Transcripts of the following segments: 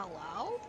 Hello?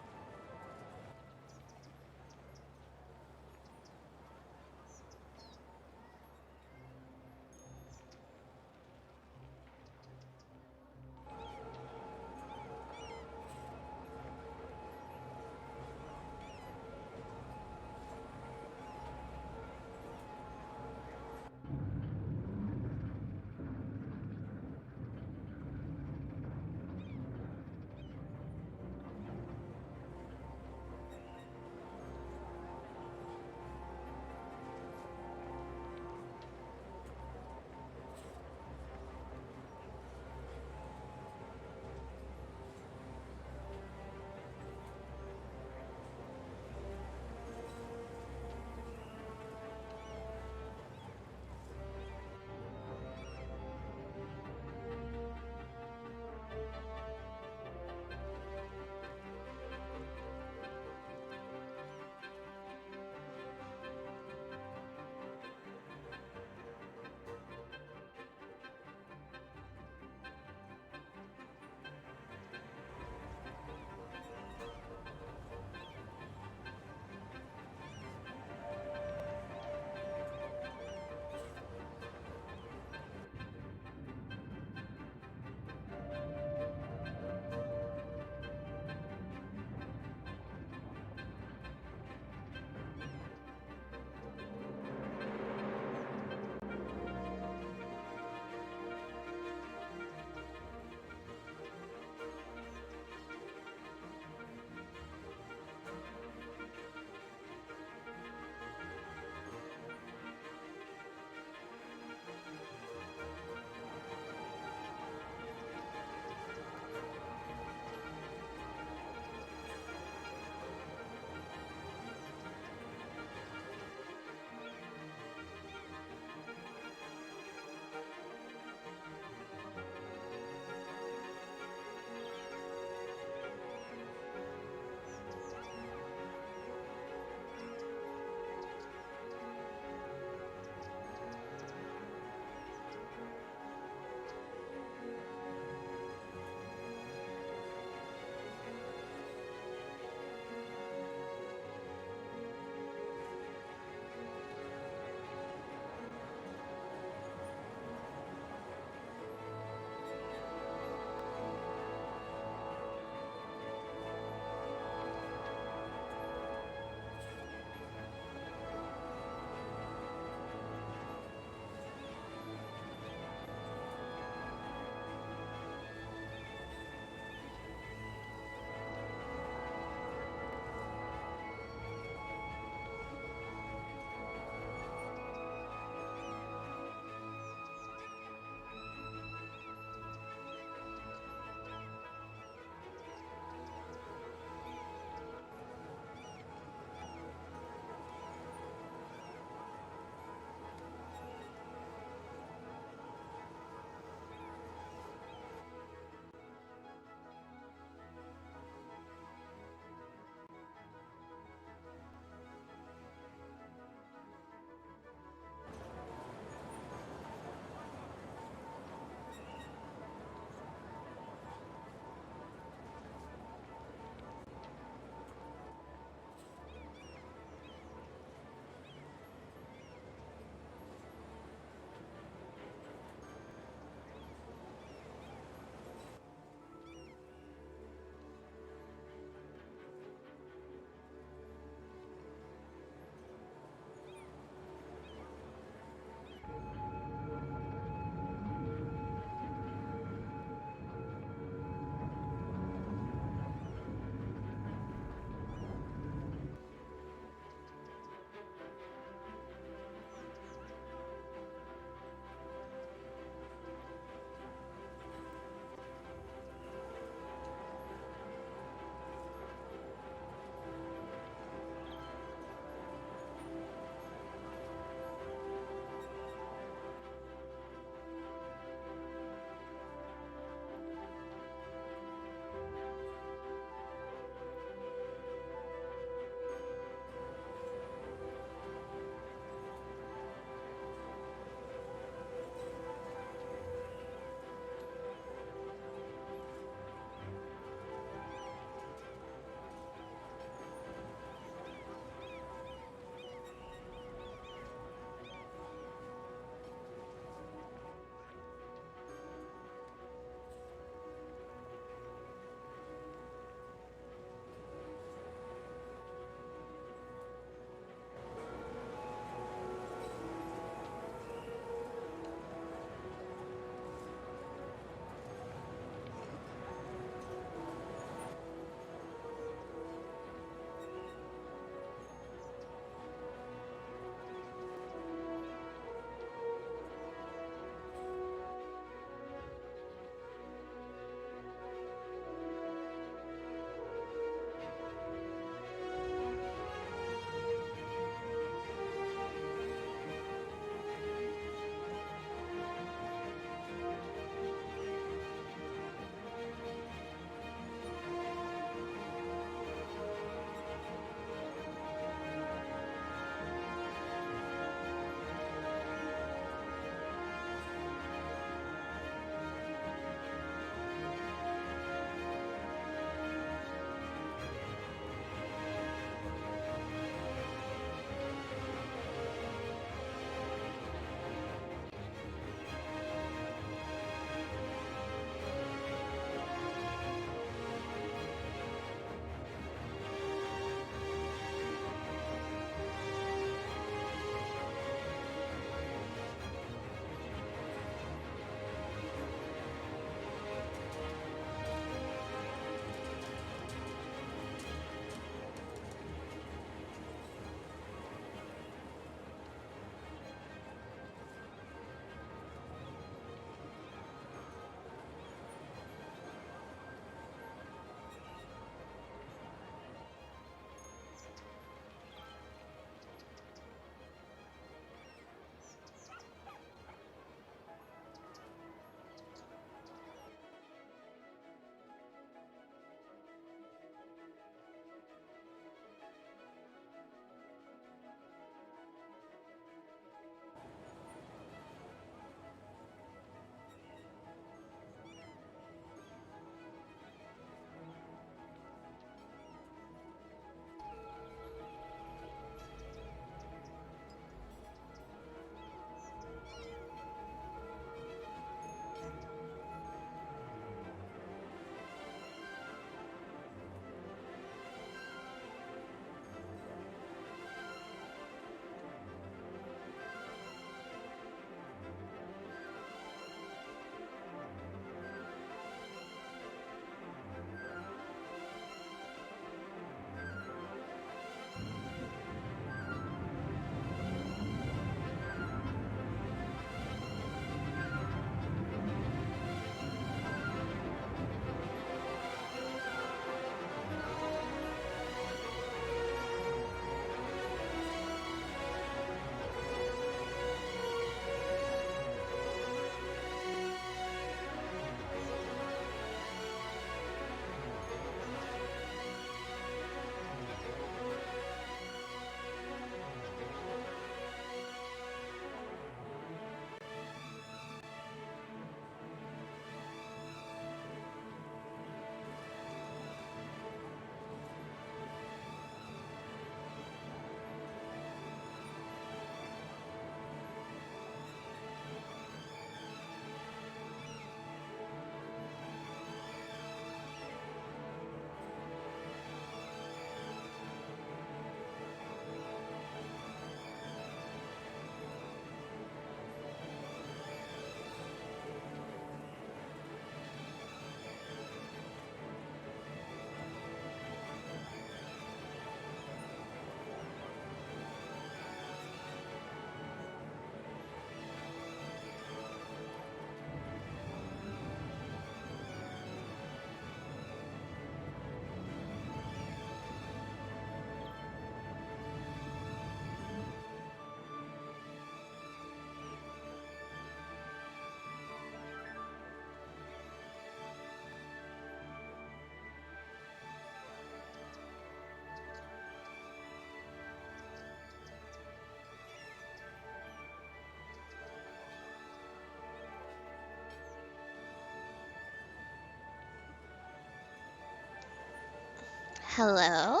Hello?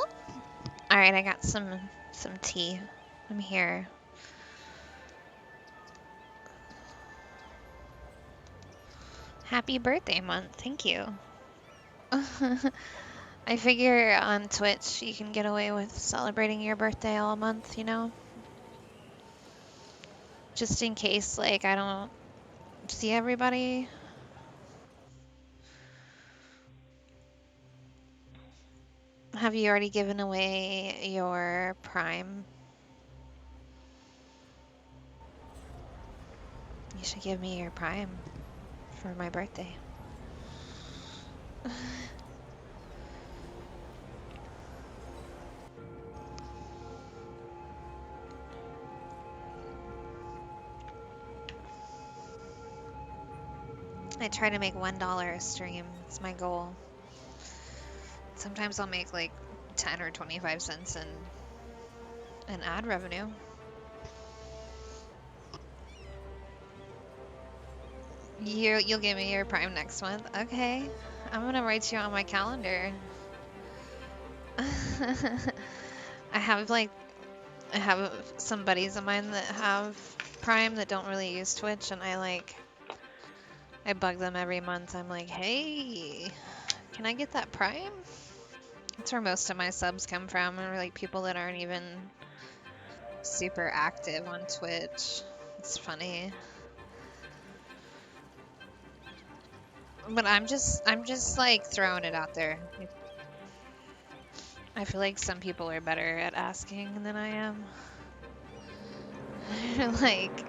Alright, I got some tea. I'm here. Happy birthday month. Thank you. I figure on Twitch you can get away with celebrating your birthday all month, you know? Just in case, like, I don't see everybody. Have you already given away your Prime? You should give me your Prime for my birthday. I try to make $1 a stream. It's my goal. Sometimes I'll make like 10 or 25 cents in ad revenue. You'll give me your Prime next month. Okay. I'm gonna write you on my calendar. I have like I have some buddies of mine that have Prime that don't really use Twitch, and I bug them every month. I'm like, hey, can I get that Prime? That's where most of my subs come from, or like people that aren't even super active on Twitch. It's funny. But I'm just like throwing it out there. I feel like some people are better at asking than I am. Like,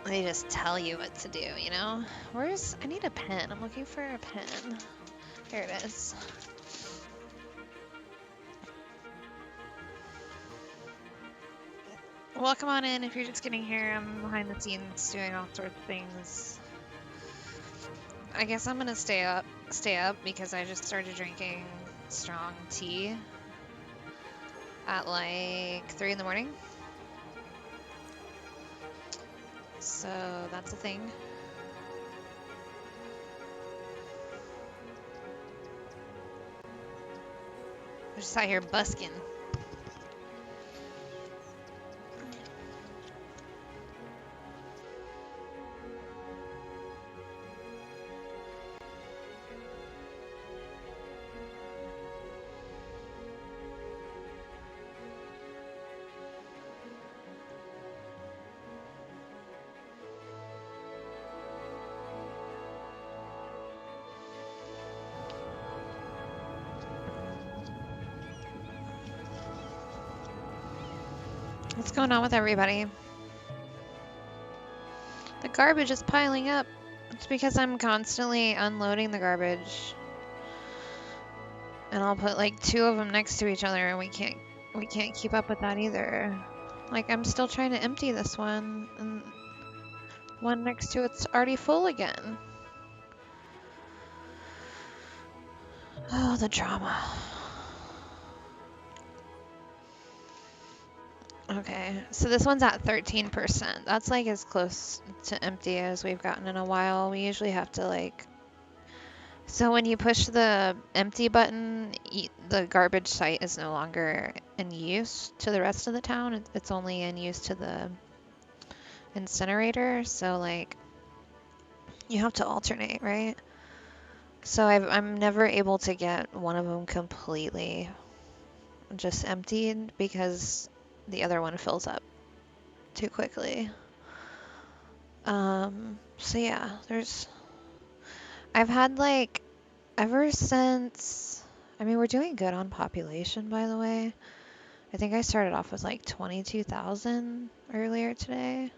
they just tell you what to do, you know? I need a pen. I'm looking for a pen. Here it is. Welcome on in if you're just getting here. I'm behind the scenes doing all sorts of things. I guess I'm gonna stay up because I just started drinking strong tea at like 3 in the morning. So that's a thing. I'm just out here busking. What's going on with everybody? The garbage is piling up. It's because I'm constantly unloading the garbage. And I'll put like 2 of them next to each other, and we can't keep up with that either. Like, I'm still trying to empty this one, and one next to it's already full again. Oh, the drama. Okay, so this one's at 13%. That's like as close to empty as we've gotten in a while. We usually have to like... So when you push the empty button, the garbage site is no longer in use to the rest of the town. It's only in use to the incinerator. So like, you have to alternate, right? So I'm never able to get one of them completely just emptied because the other one fills up too quickly. So yeah, I've had like, ever since, I mean, we're doing good on population, by the way. I think I started off with like 22,000 earlier today.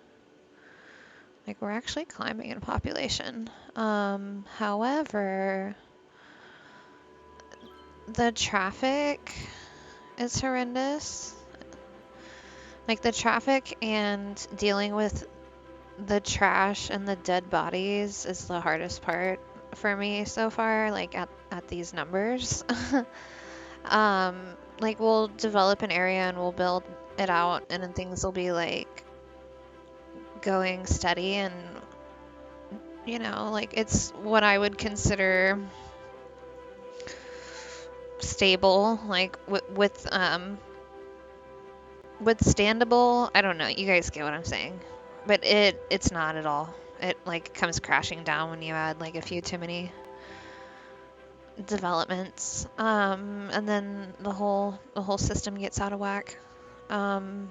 Like, we're actually climbing in population. However, the traffic is horrendous. Like, the traffic and dealing with the trash and the dead bodies is the hardest part for me so far, like at these numbers. Like, we'll develop an area and we'll build it out, and then things will be like going steady, and you know, like, it's what I would consider stable, like withstandable. I don't know. You guys get what I'm saying, but it's not at all. It like comes crashing down when you add like a few too many developments, and then the whole system gets out of whack. Um,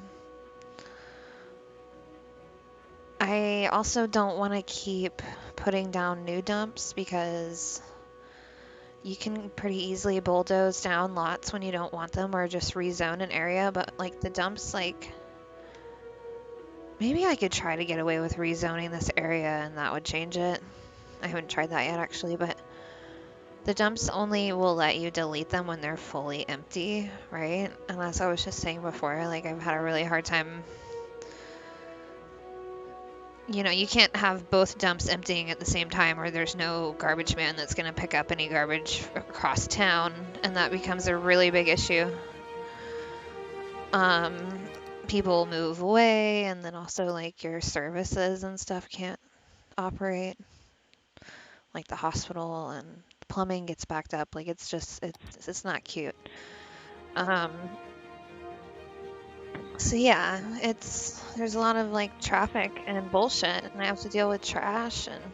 I also don't want to keep putting down new dumps because you can pretty easily bulldoze down lots when you don't want them or just rezone an area, but like the dumps, like maybe I could try to get away with rezoning this area and that would change it. I haven't tried that yet actually, but the dumps only will let you delete them when they're fully empty, right? And as I was just saying before, like I've had a really hard time. You know, you can't have both dumps emptying at the same time or there's no garbage man that's going to pick up any garbage across town, and that becomes a really big issue. Um, People move away, and then also like your services and stuff can't operate, like the hospital, and the plumbing gets backed up. Like it's not cute. Um, so yeah, there's a lot of like traffic and bullshit, and I have to deal with trash and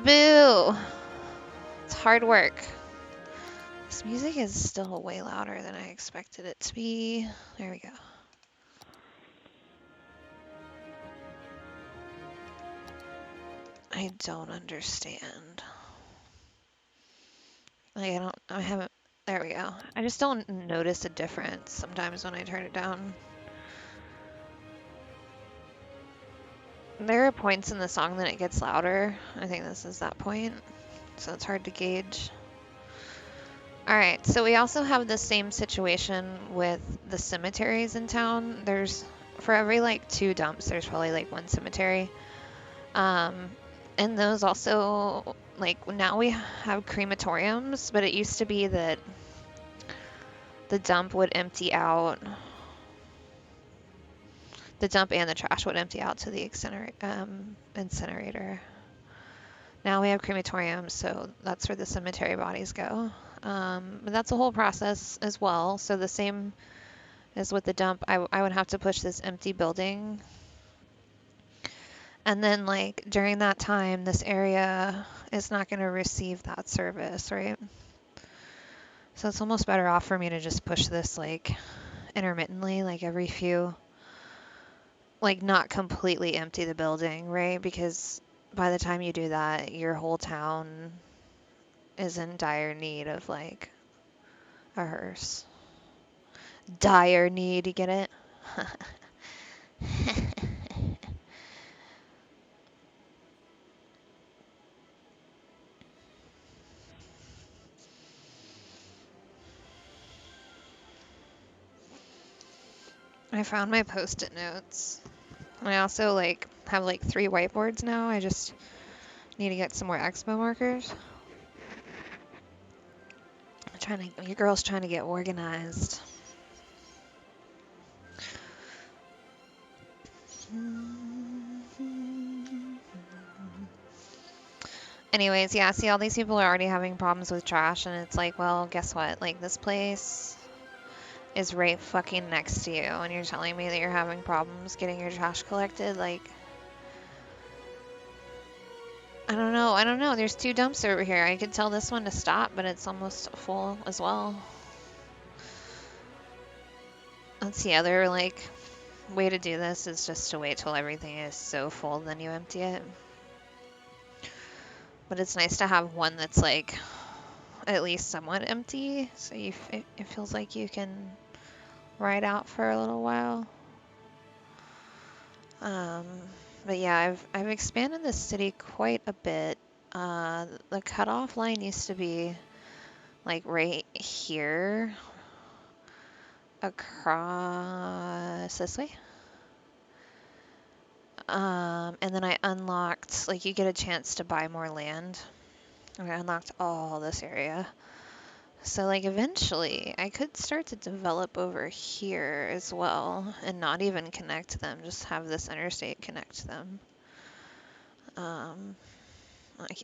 boo. It's hard work. This music is still way louder than I expected it to be. There we go. I don't understand. Like I haven't, there we go. I just don't notice a difference sometimes when I turn it down. There are points in the song that it gets louder. I think this is that point, so it's hard to gauge. Alright, so we also have the same situation with the cemeteries in town. For every like 2 dumps, there's probably like 1 cemetery. And those also, like now we have crematoriums, but it used to be that the dump would empty out. The dump and the trash would empty out to the incinerator. Now we have crematoriums, so that's where the cemetery bodies go. But that's a whole process as well. So the same as with the dump, I would have to push this empty building. And then like during that time, this area is not going to receive that service, right? So it's almost better off for me to just push this like intermittently, like every few, like not completely empty the building, right? Because by the time you do that, your whole town is in dire need of like a hearse. Dire need, you get it? I found my post-it notes. I also like have like 3 whiteboards now. I just need to get some more expo markers. Your girl's trying to get organized. Anyways, yeah, see, all these people are already having problems with trash, and it's like, well, guess what? Like, this place is right fucking next to you, and you're telling me that you're having problems getting your trash collected? Like, I don't know. There's 2 dumps over here. I could tell this one to stop, but it's almost full as well. That's the other, like, way to do this is just to wait till everything is so full, then you empty it. But it's nice to have one that's, like, at least somewhat empty, so it feels like you can ride out for a little while. But yeah, I've expanded the city quite a bit. The cutoff line used to be like right here across this way. And then I unlocked, like you get a chance to buy more land. And I unlocked all this area. So like eventually I could start to develop over here as well and not even connect them, just have this interstate connect them.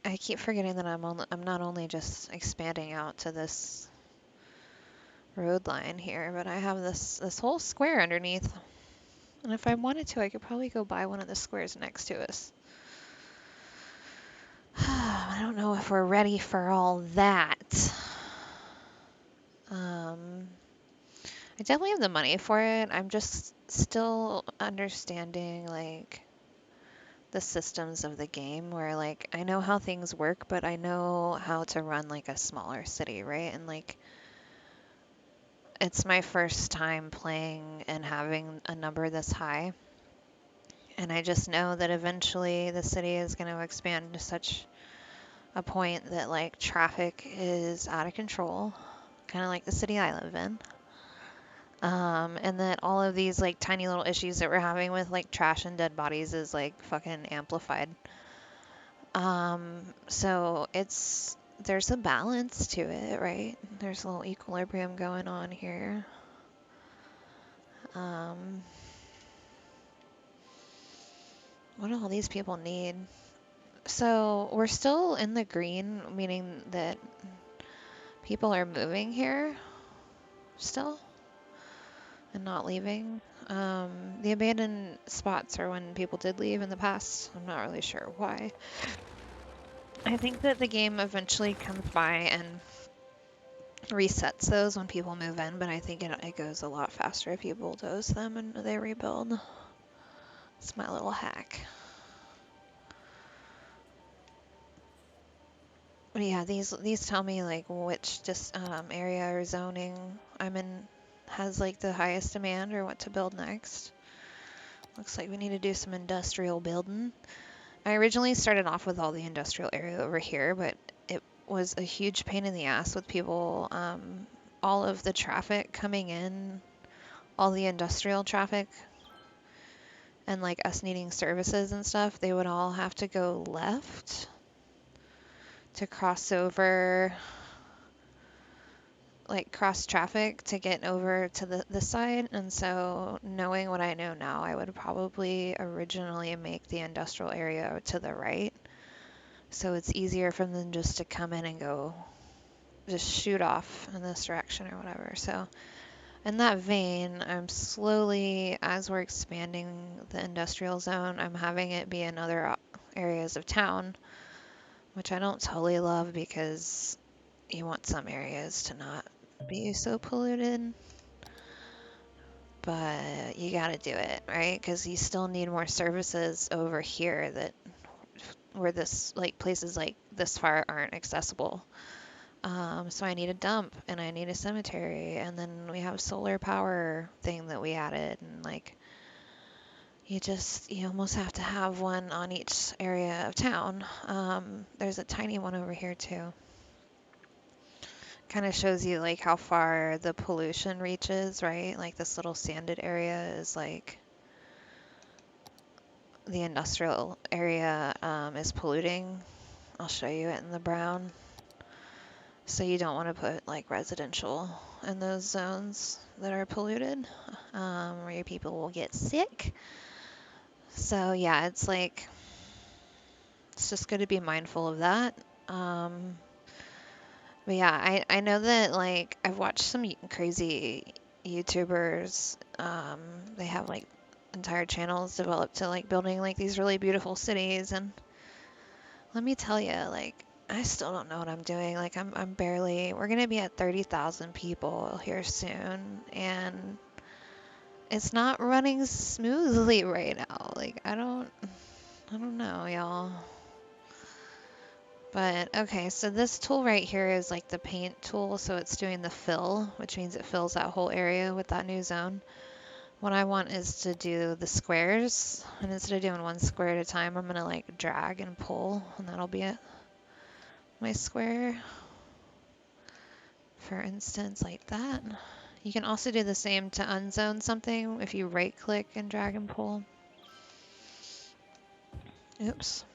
I keep forgetting that I'm not only just expanding out to this road line here, but I have this whole square underneath. And if I wanted to, I could probably go buy one of the squares next to us. I don't know if we're ready for all that. I definitely have the money for it. I'm just still understanding like the systems of the game where like I know how things work, but I know how to run like a smaller city, right? And like it's my first time playing and having a number this high. And I just know that eventually the city is going to expand to such a point that like traffic is out of control, kind of like the city I live in. And that all of these like tiny little issues that we're having with like trash and dead bodies is like fucking amplified. So there's a balance to it, right? There's a little equilibrium going on here. What do all these people need? So we're still in the green, meaning that people are moving here still and not leaving. The abandoned spots are when people did leave in the past. I'm not really sure why. I think that the game eventually comes by and resets those when people move in, but I think it goes a lot faster if you bulldoze them and they rebuild. It's my little hack. But yeah, these tell me like which just area or zoning I'm in has like the highest demand or what to build next. Looks like we need to do some industrial building. I originally started off with all the industrial area over here, but it was a huge pain in the ass with people, all of the traffic coming in, all the industrial traffic, and like us needing services and stuff, they would all have to go left to cross over, like cross traffic to get over to the side. And so knowing what I know now, I would probably originally make the industrial area to the right. So it's easier for them just to come in and go, just shoot off in this direction or whatever. So in that vein, I'm slowly, as we're expanding the industrial zone, I'm having it be in other areas of town, which I don't totally love because you want some areas to not be so polluted. But you gotta do it, right? Because you still need more services over here that where this like places like this far aren't accessible. So I need a dump and I need a cemetery, and then we have solar power thing that we added, and like you almost have to have one on each area of town. There's a tiny one over here too. Kind of shows you like how far the pollution reaches, right? Like this little sanded area is like the industrial area is polluting. I'll show you it in the brown. So you don't want to put like residential in those zones that are polluted, where your people will get sick. So yeah, it's like, it's just good to be mindful of that. But yeah, I know that like I've watched some crazy YouTubers. They have like entire channels developed to like building like these really beautiful cities, and let me tell you, like I still don't know what I'm doing. Like I'm barely. We're gonna be at 30,000 people here soon, and it's not running smoothly right now. Like I don't know, y'all. But okay, so this tool right here is like the paint tool, so it's doing the fill, which means it fills that whole area with that new zone. What I want is to do the squares, and instead of doing one square at a time, I'm gonna like drag and pull, and that'll be it. My square, for instance, like that. You can also do the same to unzone something if you right click and drag and pull. Oops.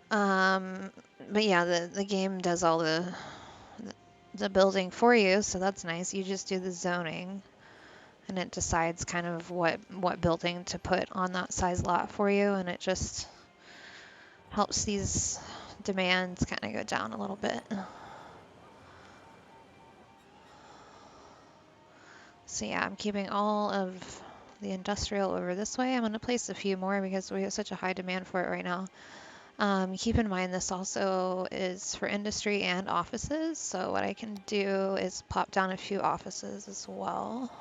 But yeah, the game does all the building for you, so that's nice. You just do the zoning, and it decides kind of what building to put on that size lot for you, and it just helps these demands kind of go down a little bit. So yeah, I'm keeping all of the industrial over this way. I'm going to place a few more because we have such a high demand for it right now. Keep in mind this also is for industry and offices, so what I can do is pop down a few offices as well.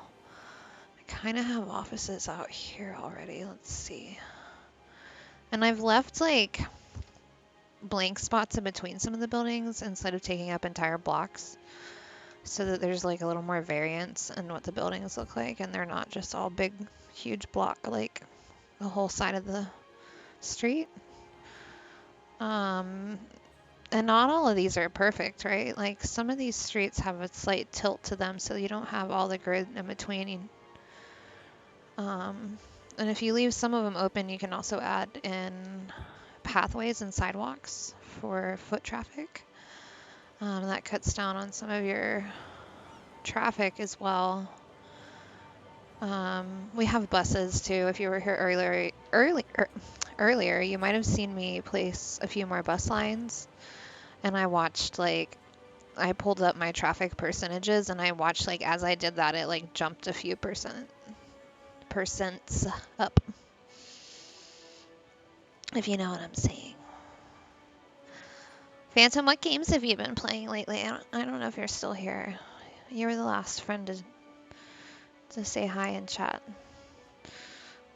I kind of have offices out here already. Let's see. And I've left like blank spots in between some of the buildings instead of taking up entire blocks, so that there's like a little more variance in what the buildings look like and they're not just all big, huge block like the whole side of the street. And not all of these are perfect, right? Like some of these streets have a slight tilt to them, so you don't have all the grid in between. And if you leave some of them open, you can also add in pathways and sidewalks for foot traffic. That cuts down on some of your traffic as well. We have buses too. If you were here earlier, you might have seen me place a few more bus lines, and I watched like I pulled up my traffic percentages and I watched like as I did that it like jumped a few percents up, if you know what I'm saying. Phantom, what games have you been playing lately? I don't know if you're still here. You were the last friend to say hi in chat.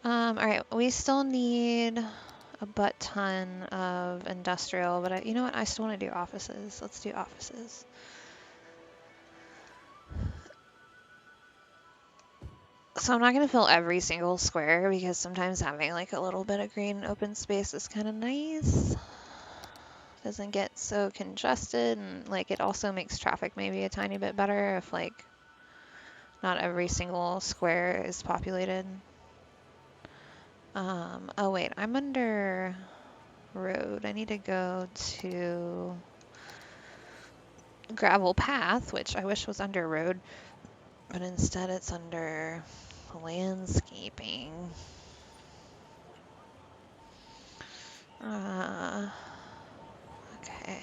Alright, we still need a butt ton of industrial, but you know what? I still want to do offices. Let's do offices. So I'm not going to fill every single square because sometimes having like a little bit of green open space is kind of nice. Doesn't get so congested, and like it also makes traffic maybe a tiny bit better if like not every single square is populated. Oh wait, I'm under road. I need to go to gravel path, which I wish was under road, but instead it's under landscaping. Okay.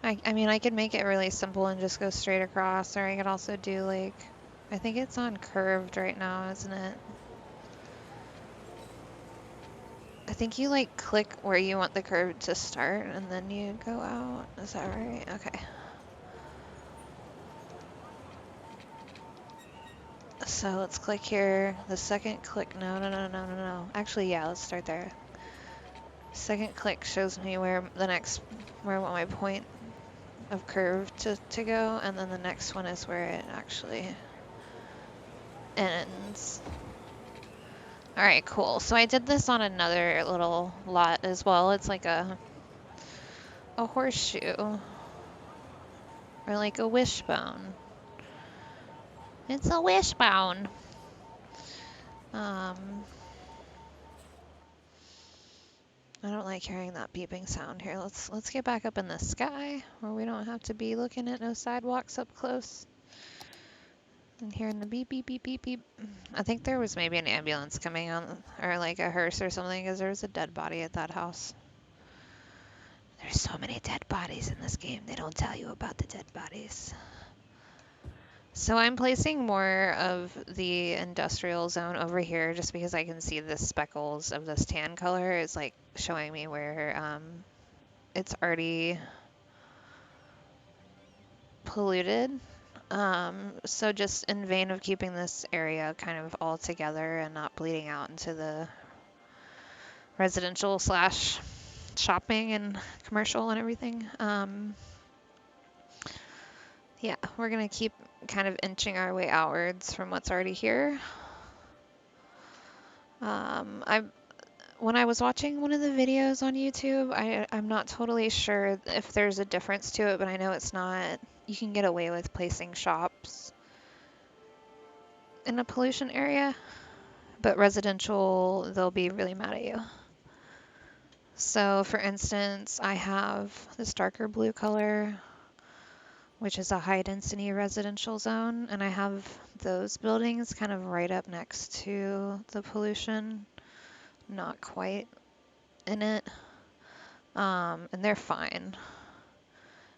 I mean, I could make it really simple and just go straight across, or I could also do like, I think it's on curved right now, isn't it? I think you like click where you want the curve to start and then you go out. Is that right? Okay. So let's click here. The second click, no. Actually, yeah, let's start there. Second click shows me where I want my point of curve to go, and then the next one is where it actually ends. All right, cool. So I did this on another little lot as well. It's like a horseshoe or like a wishbone. It's a wishbone. I don't like hearing that beeping sound here. Let's get back up in the sky where we don't have to be looking at no sidewalks up close. And hearing the beep, beep, beep, beep, beep. I think there was maybe an ambulance coming on, or like a hearse or something, because there was a dead body at that house. There's so many dead bodies in this game. They don't tell you about the dead bodies. So I'm placing more of the industrial zone over here just because I can see the speckles of this tan color is like showing me where it's already polluted. So just in vain of keeping this area kind of all together and not bleeding out into the residential slash shopping and commercial and everything. Yeah, we're gonna keep kind of inching our way outwards from what's already here. When I was watching one of the videos on YouTube, I'm not totally sure if there's a difference to it, but I know it's not. You can get away with placing shops in a pollution area, but residential, they'll be really mad at you. So for instance, I have this darker blue color which is a high density residential zone, and I have those buildings kind of right up next to the pollution, not quite in it, and they're fine.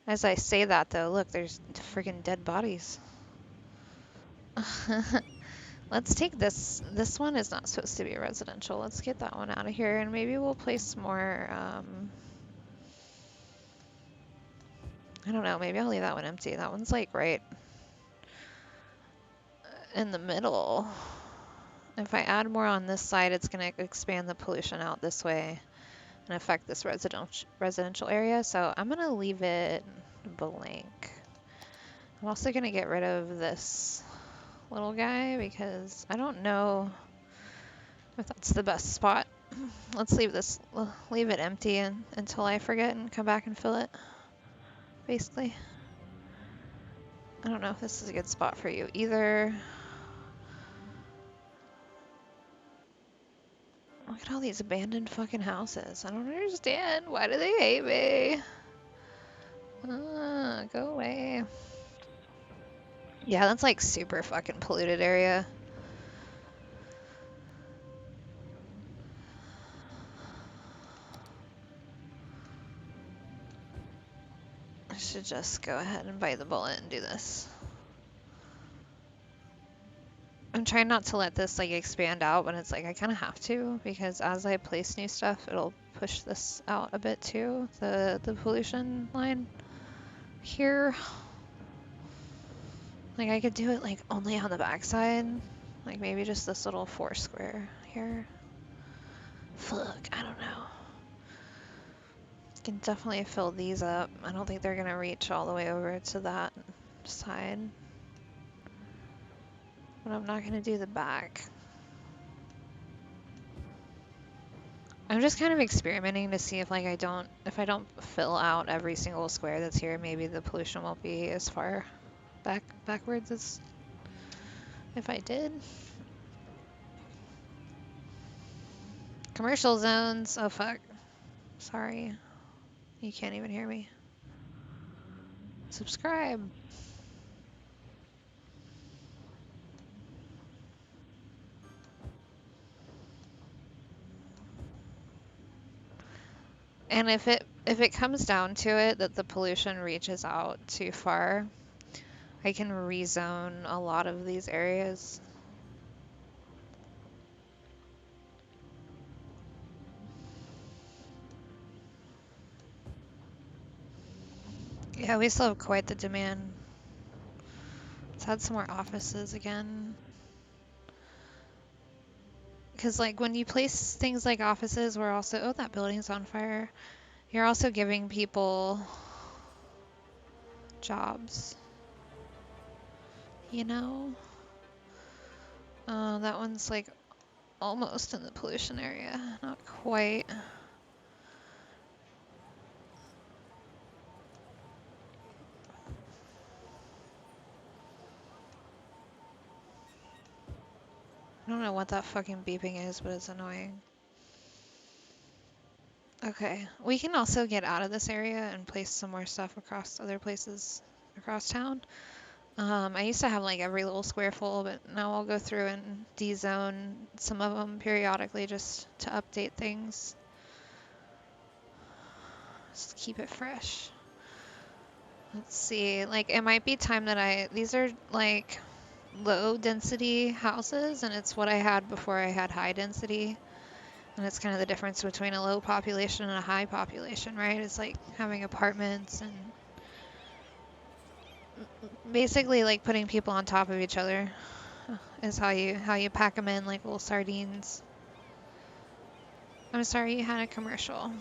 As I say that though, look, there's freaking dead bodies. Let's take this. This one is not supposed to be residential. Let's get that one out of here, and maybe we'll place more, I don't know, maybe I'll leave that one empty. That one's like right in the middle. If I add more on this side, it's going to expand the pollution out this way and affect this residential area, so I'm going to leave it blank. I'm also going to get rid of this little guy because I don't know if that's the best spot. Let's leave it empty until I forget and come back and fill it, basically. I don't know if this is a good spot for you either. Look at all these abandoned fucking houses. I don't understand. Why do they hate me? Go away. Yeah, that's like super fucking polluted area. I should just go ahead and bite the bullet and do this. I'm trying not to let this like expand out, but it's like I kind of have to because as I place new stuff, it'll push this out a bit too, the pollution line here. Like I could do it like only on the backside, like maybe just this little 4 square here. Fuck, I don't know. Can definitely fill these up. I don't think they're gonna reach all the way over to that side. But I'm not gonna do the back. I'm just kind of experimenting to see if like if I don't fill out every single square that's here, maybe the pollution won't be as far backwards as if I did. Commercial zones. Oh fuck. Sorry. You can't even hear me. Subscribe. And if it comes down to it that the pollution reaches out too far, I can rezone a lot of these areas. Yeah, we still have quite the demand. Let's add some more offices again. Because like when you place things like offices, we're also, oh, that building's on fire. You're also giving people jobs, you know? That one's like almost in the pollution area, not quite. I don't know what that fucking beeping is, but it's annoying. Okay, we can also get out of this area and place some more stuff across other places across town. I used to have like every little square full, but now I'll go through and de-zone some of them periodically just to update things. Just keep it fresh. Let's see, like it might be time that these are like low density houses and it's what I had before I had high density. And it's kind of the difference between a low population and a high population, right? It's like having apartments and basically like putting people on top of each other is how you pack them in like little sardines. I'm sorry you had a commercial.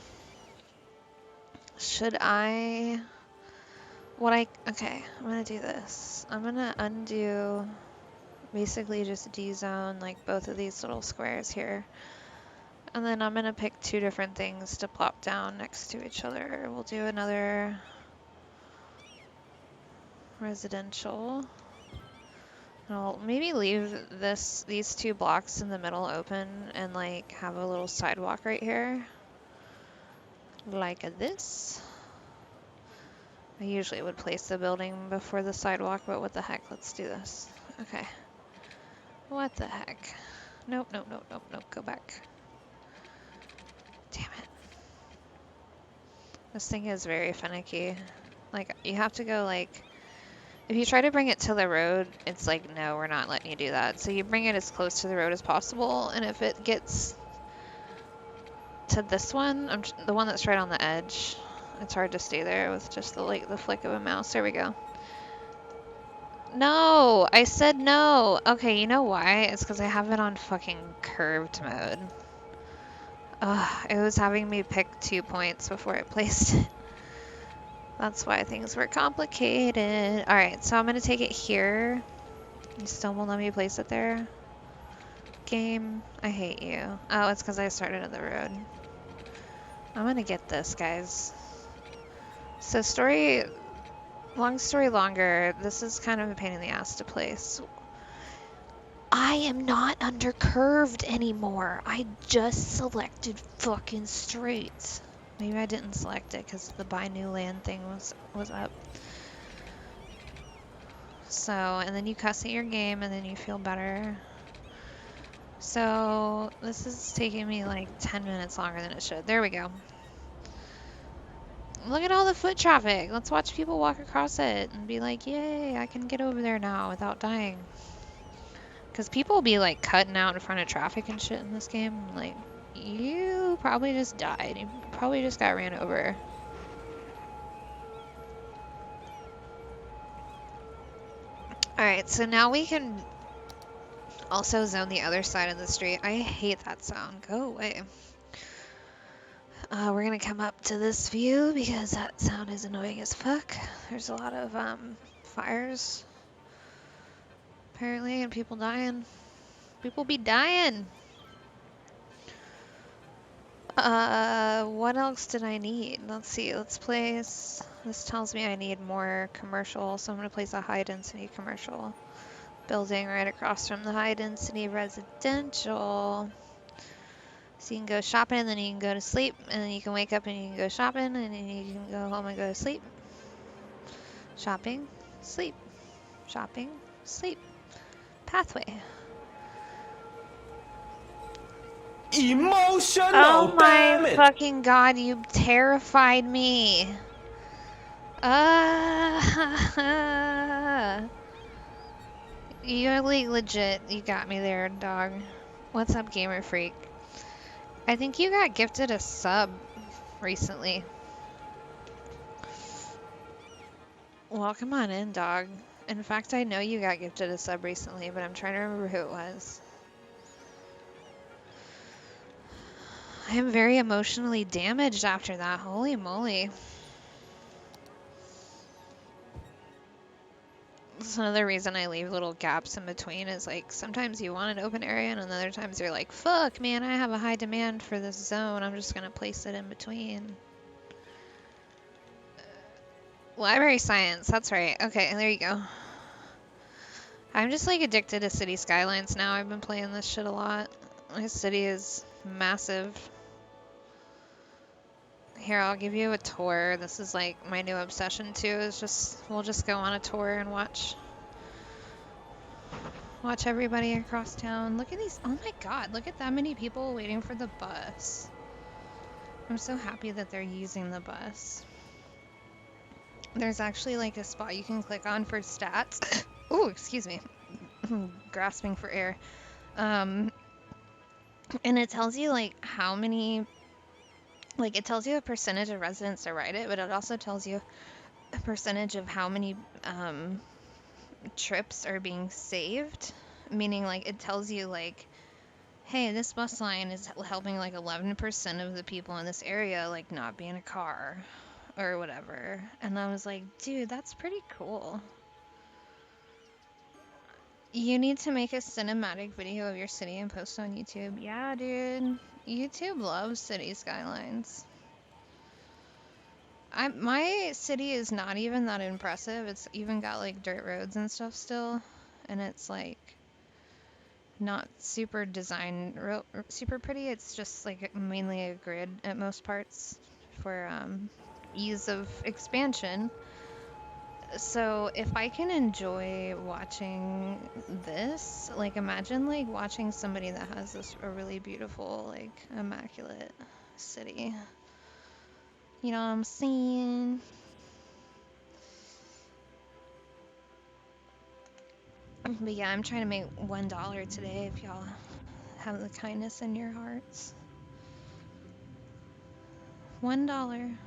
Should I... Okay, I'm gonna do this. I'm gonna undo, basically just de-zone like both of these little squares here. And then I'm gonna pick 2 different things to plop down next to each other. We'll do another residential. I'll maybe leave these 2 blocks in the middle open and like have a little sidewalk right here. Like this. I usually would place the building before the sidewalk, but what the heck, let's do this. Okay. What the heck? Nope, nope, nope, nope, nope, go back. Damn it. This thing is very finicky. Like, you have to go, like, if you try to bring it to the road, it's like, no, we're not letting you do that. So you bring it as close to the road as possible, and if it gets to this one, the one that's right on the edge, it's hard to stay there with just the flick of a mouse. There we go. No, I said no. Okay, you know why? It's because I have it on fucking curved mode. Ugh, it was having me pick 2 points before it placed it. That's why things were complicated. Alright, so I'm gonna take it here. You still won't let me place it there? Game, I hate you. Oh, it's because I started on the road. I'm gonna get this, guys. So long story longer, this is kind of a pain in the ass to place. I am not under curved anymore. I just selected fucking straight. Maybe I didn't select it because the buy new land thing was up. So, and then you cuss at your game and then you feel better. So, this is taking me like 10 minutes longer than it should. There we go. Look at all the foot traffic. Let's watch people walk across it and be like, yay, I can get over there now without dying. Because people will be like cutting out in front of traffic and shit in this game. Like, you probably just died. You probably just got ran over. Alright, so now we can also zone the other side of the street. I hate that sound. Go away. We're gonna come up to this view because that sound is annoying as fuck. There's a lot of fires, apparently, and people dying. People be dying. What else did I need? Let's see, let's place, this tells me I need more commercial, so I'm gonna place a high density commercial building right across from the high density residential. So you can go shopping, and then you can go to sleep, and then you can wake up and you can go shopping, and then you can go home and go to sleep. Shopping, sleep, shopping, sleep. Pathway. Emotional, oh damn my it! fucking god, you terrified me. You're like legit, you got me there, dog. What's up, Gamer Freak? I think you got gifted a sub recently. Welcome on in, dog. In fact, I know you got gifted a sub recently, but I'm trying to remember who it was. I am very emotionally damaged after that. Holy moly. That's another reason I leave little gaps in between is like sometimes you want an open area and other times you're like, fuck man, I have a high demand for this zone. I'm just gonna place it in between. Library science, that's right. Okay, there you go. I'm just like addicted to City Skylines now. I've been playing this shit a lot. My city is massive. Here, I'll give you a tour. This is like my new obsession too, is just, we'll just go on a tour and watch everybody across town. Look at these, oh my god, look at that many people waiting for the bus. I'm so happy that they're using the bus. There's actually like a spot you can click on for stats. Oh, excuse me. I'm grasping for air. And it tells you like how many, like it tells you a percentage of residents that ride it, but it also tells you a percentage of how many trips are being saved. Meaning like it tells you like, hey, this bus line is helping like 11% of the people in this area like not be in a car or whatever. And I was like, dude, that's pretty cool. You need to make a cinematic video of your city and post on YouTube. Yeah, dude. YouTube loves City Skylines. My city is not even that impressive. It's even got like dirt roads and stuff still. And it's like not super super pretty. It's just like mainly a grid at most parts for ease of expansion. So if I can enjoy watching this, like imagine like watching somebody that has this a really beautiful, like immaculate city. You know what I'm saying? But yeah, I'm trying to make $1 today if y'all have the kindness in your hearts. $1.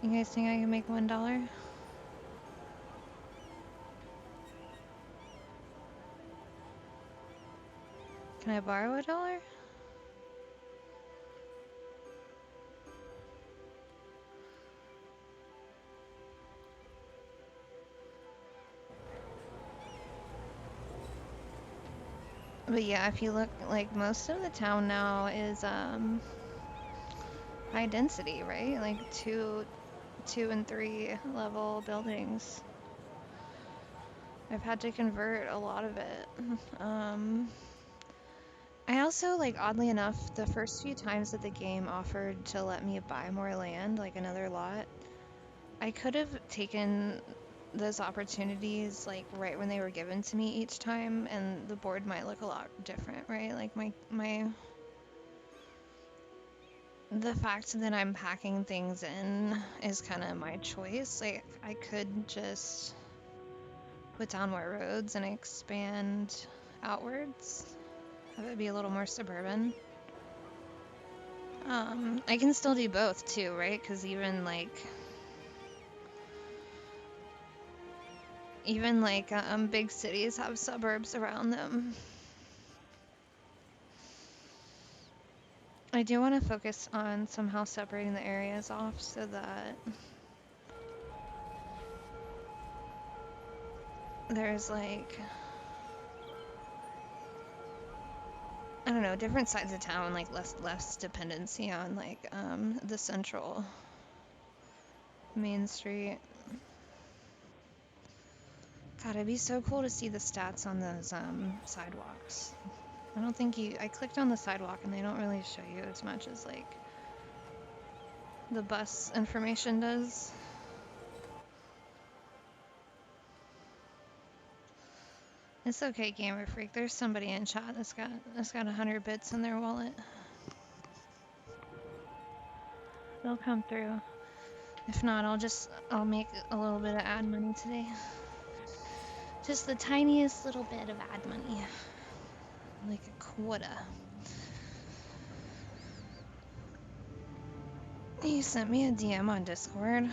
You guys think I can make $1? Can I borrow $1? But yeah, if you look, like most of the town now is high density, right? Like two and three level buildings. I've had to convert a lot of it. Um, I also, like, oddly enough, the first few times that the game offered to let me buy more land, like another lot, I could have taken those opportunities, like, right when they were given to me each time, and the board might look a lot different, right? Like, the fact that I'm packing things in is kind of my choice. Like, I could just put down more roads and expand outwards. Have it be a little more suburban. I can still do both too, right? Because even like big cities have suburbs around them. I do want to focus on somehow separating the areas off so that there's like, I don't know, different sides of town, like less dependency on like the central main street. God, it'd be so cool to see the stats on those sidewalks. I don't think I clicked on the sidewalk and they don't really show you as much as like the bus information does. It's okay, Gamer Freak. There's somebody in chat that's got 100 bits in their wallet. They'll come through. If not, I'll make a little bit of ad money today. Just the tiniest little bit of ad money. Like a quota. You sent me a DM on Discord.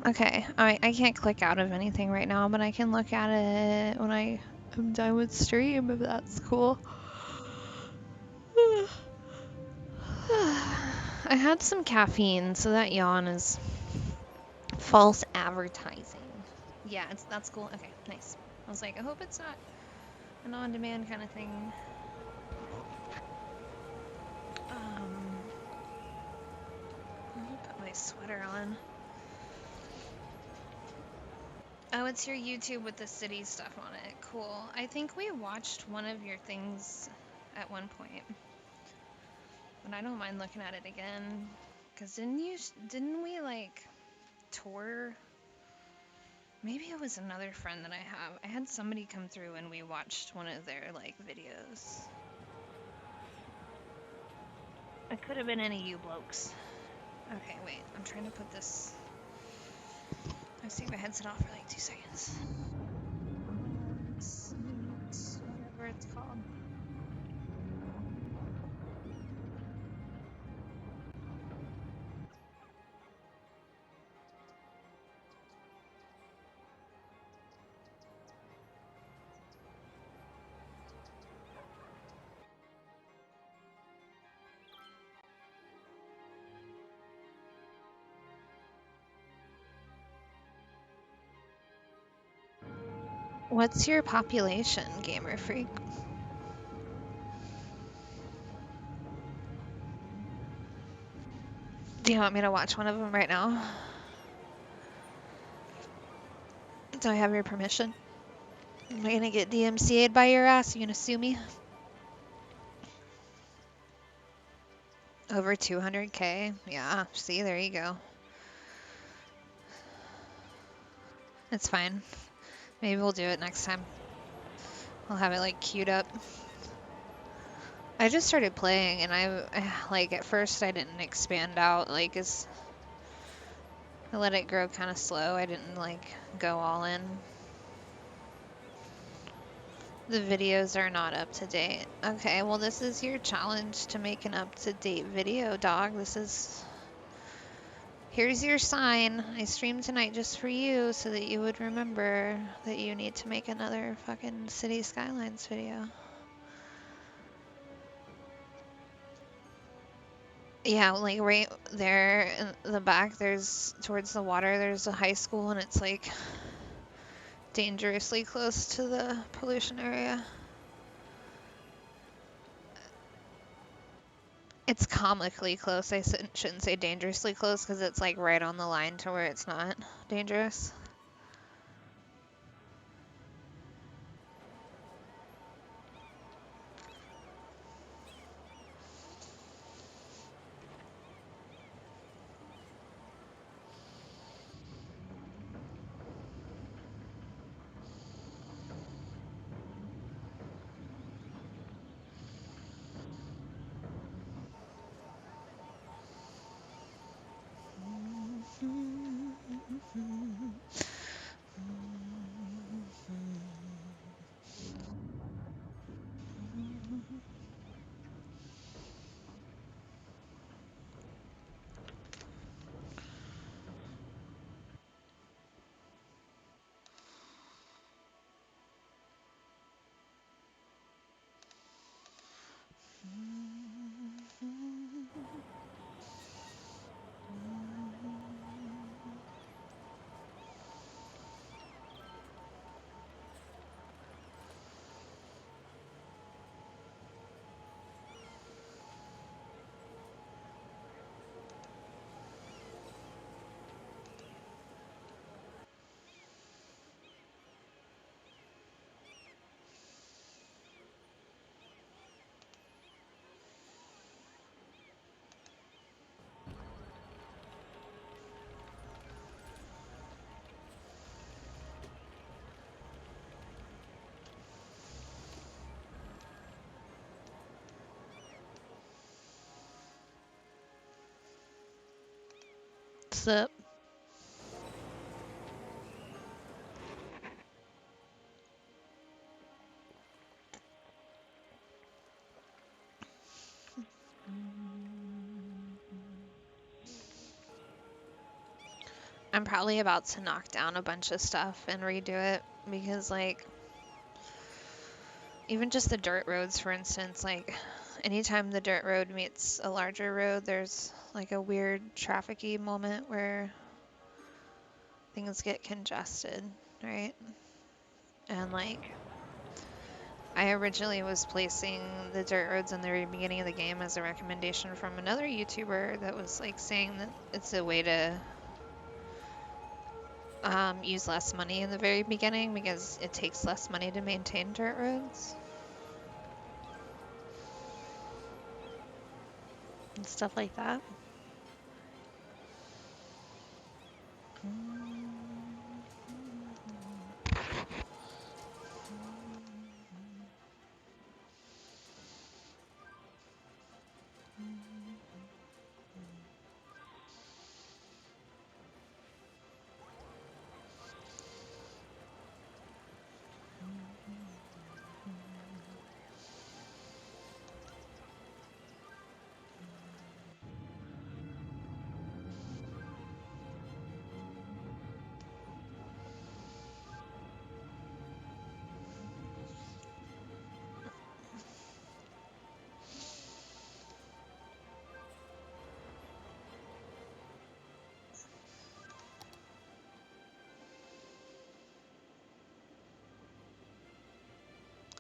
Okay, I can't click out of anything right now, but I can look at it when I'm done with stream, if that's cool. I had some caffeine, so that yawn is false advertising. Yeah, that's cool. Okay, nice. I was like, I hope it's not an on-demand kind of thing. Let me put my sweater on. Oh, it's your YouTube with the city stuff on it. Cool. I think we watched one of your things at one point, but I don't mind looking at it again. Cause didn't we like tour? Maybe it was another friend that I have. I had somebody come through and we watched one of their like videos. It could have been any of you blokes. Okay, wait. I'm trying to put this. Let's take my headset off for like 2 seconds. Whatever it's called. What's your population, Gamer Freak? Do you want me to watch one of them right now? Do I have your permission? Am I gonna get DMCA'd by your ass? You gonna sue me? Over 200K? Yeah, see, there you go. It's fine. Maybe we'll do it next time. I'll have it like queued up. I just started playing and like at first I didn't expand out like as I let it grow kind of slow. I didn't like go all in. The videos are not up to date. Okay, well this is your challenge to make an up to date video, dog. Here's your sign. I streamed tonight just for you so that you would remember that you need to make another fucking City Skylines video. Yeah, like right there in the back, towards the water, there's a high school and it's like dangerously close to the pollution area. It's comically close. I shouldn't say dangerously close because it's like right on the line to where it's not dangerous. What's up? I'm probably about to knock down a bunch of stuff and redo it because like even just the dirt roads, for instance, like anytime the dirt road meets a larger road, there's like a weird trafficy moment where things get congested, right? And like I originally was placing the dirt roads in the very beginning of the game as a recommendation from another YouTuber that was like saying that it's a way to use less money in the very beginning because it takes less money to maintain dirt roads and stuff like that.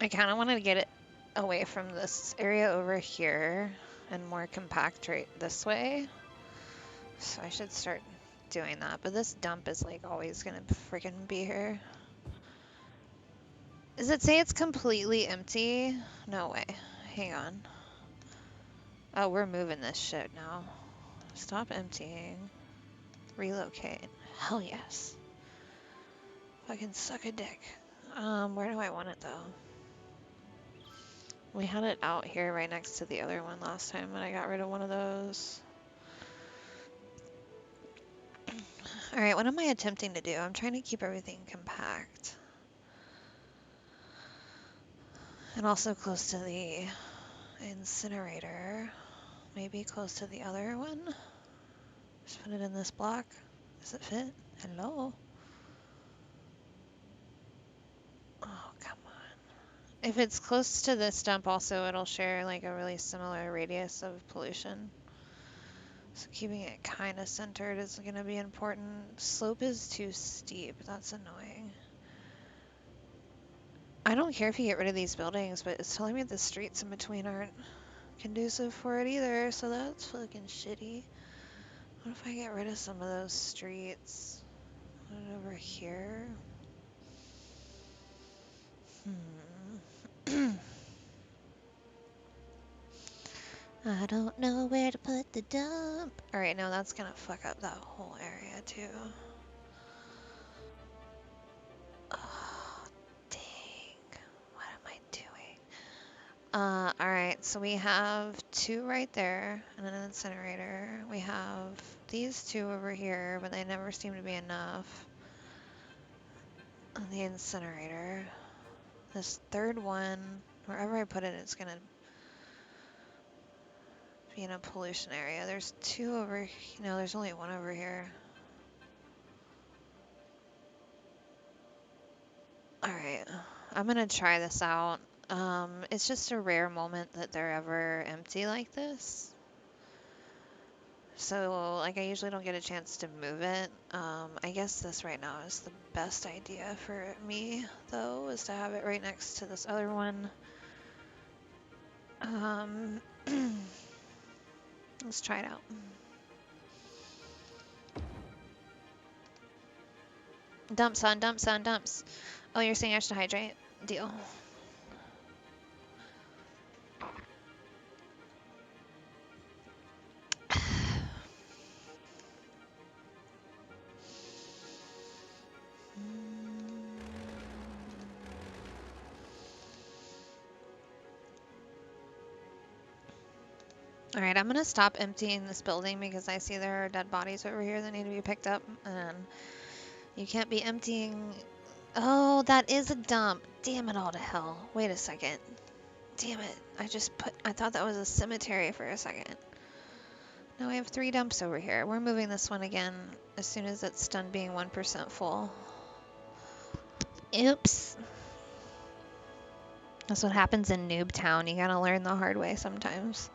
I kind of wanted to get it away from this area over here and more compact right this way. So I should start doing that. But this dump is like always gonna freaking be here. Does it say it's completely empty? No way. Hang on. Oh, we're moving this shit now. Stop emptying. Relocate. Hell yes. Fucking suck a dick. Where do I want it though? We had it out here right next to the other one last time, and I got rid of one of those. Alright, what am I attempting to do? I'm trying to keep everything compact. And also close to the incinerator. Maybe close to the other one. Just put it in this block. Does it fit? Hello? Oh, come on. If it's close to this dump also, it'll share like a really similar radius of pollution. So keeping it kind of centered is going to be important. Slope is too steep. That's annoying. I don't care if you get rid of these buildings, but it's telling me the streets in between aren't conducive for it either, so that's fucking shitty. What if I get rid of some of those streets? Put it over here. I don't know where to put the dump. Alright, no, that's gonna fuck up that whole area too. Oh, dang. What am I doing? Alright, so we have 2 right there and an incinerator. We have these 2 over here, but they never seem to be enough. On the incinerator. This third one, wherever I put it, it's gonna be in a pollution area. There's 2 over, no, there's only 1 over here. Alright, I'm gonna try this out. It's just a rare moment that they're ever empty like this. So, like, I usually don't get a chance to move it. I guess this right now is the best idea for me, though, is to have it right next to this other one. Let's try it out. Dumps, son, dumps, son, dumps. Oh, you're saying I should hydrate? Deal. Alright, I'm gonna stop emptying this building because I see there are dead bodies over here that need to be picked up, and you can't be emptying... Oh, that is a dump. Damn it all to hell. Wait a second. Damn it. I thought that was a cemetery for a second. Now we have 3 dumps over here. We're moving this one again as soon as it's done being 1% full. Oops. That's what happens in Noob Town. You gotta learn the hard way sometimes.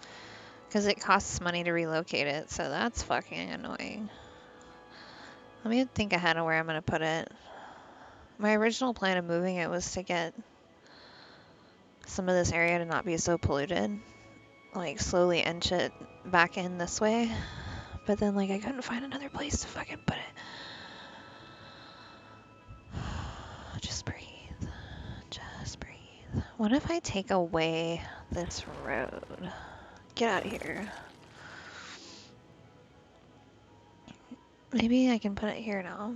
Because it costs money to relocate it, so that's fucking annoying. Let me think ahead of where I'm gonna put it. My original plan of moving it was to get some of this area to not be so polluted. Like, slowly inch it back in this way. But then, like, I couldn't find another place to fucking put it. Just breathe. Just breathe. What if I take away this road? Get out of here. Maybe I can put it here now.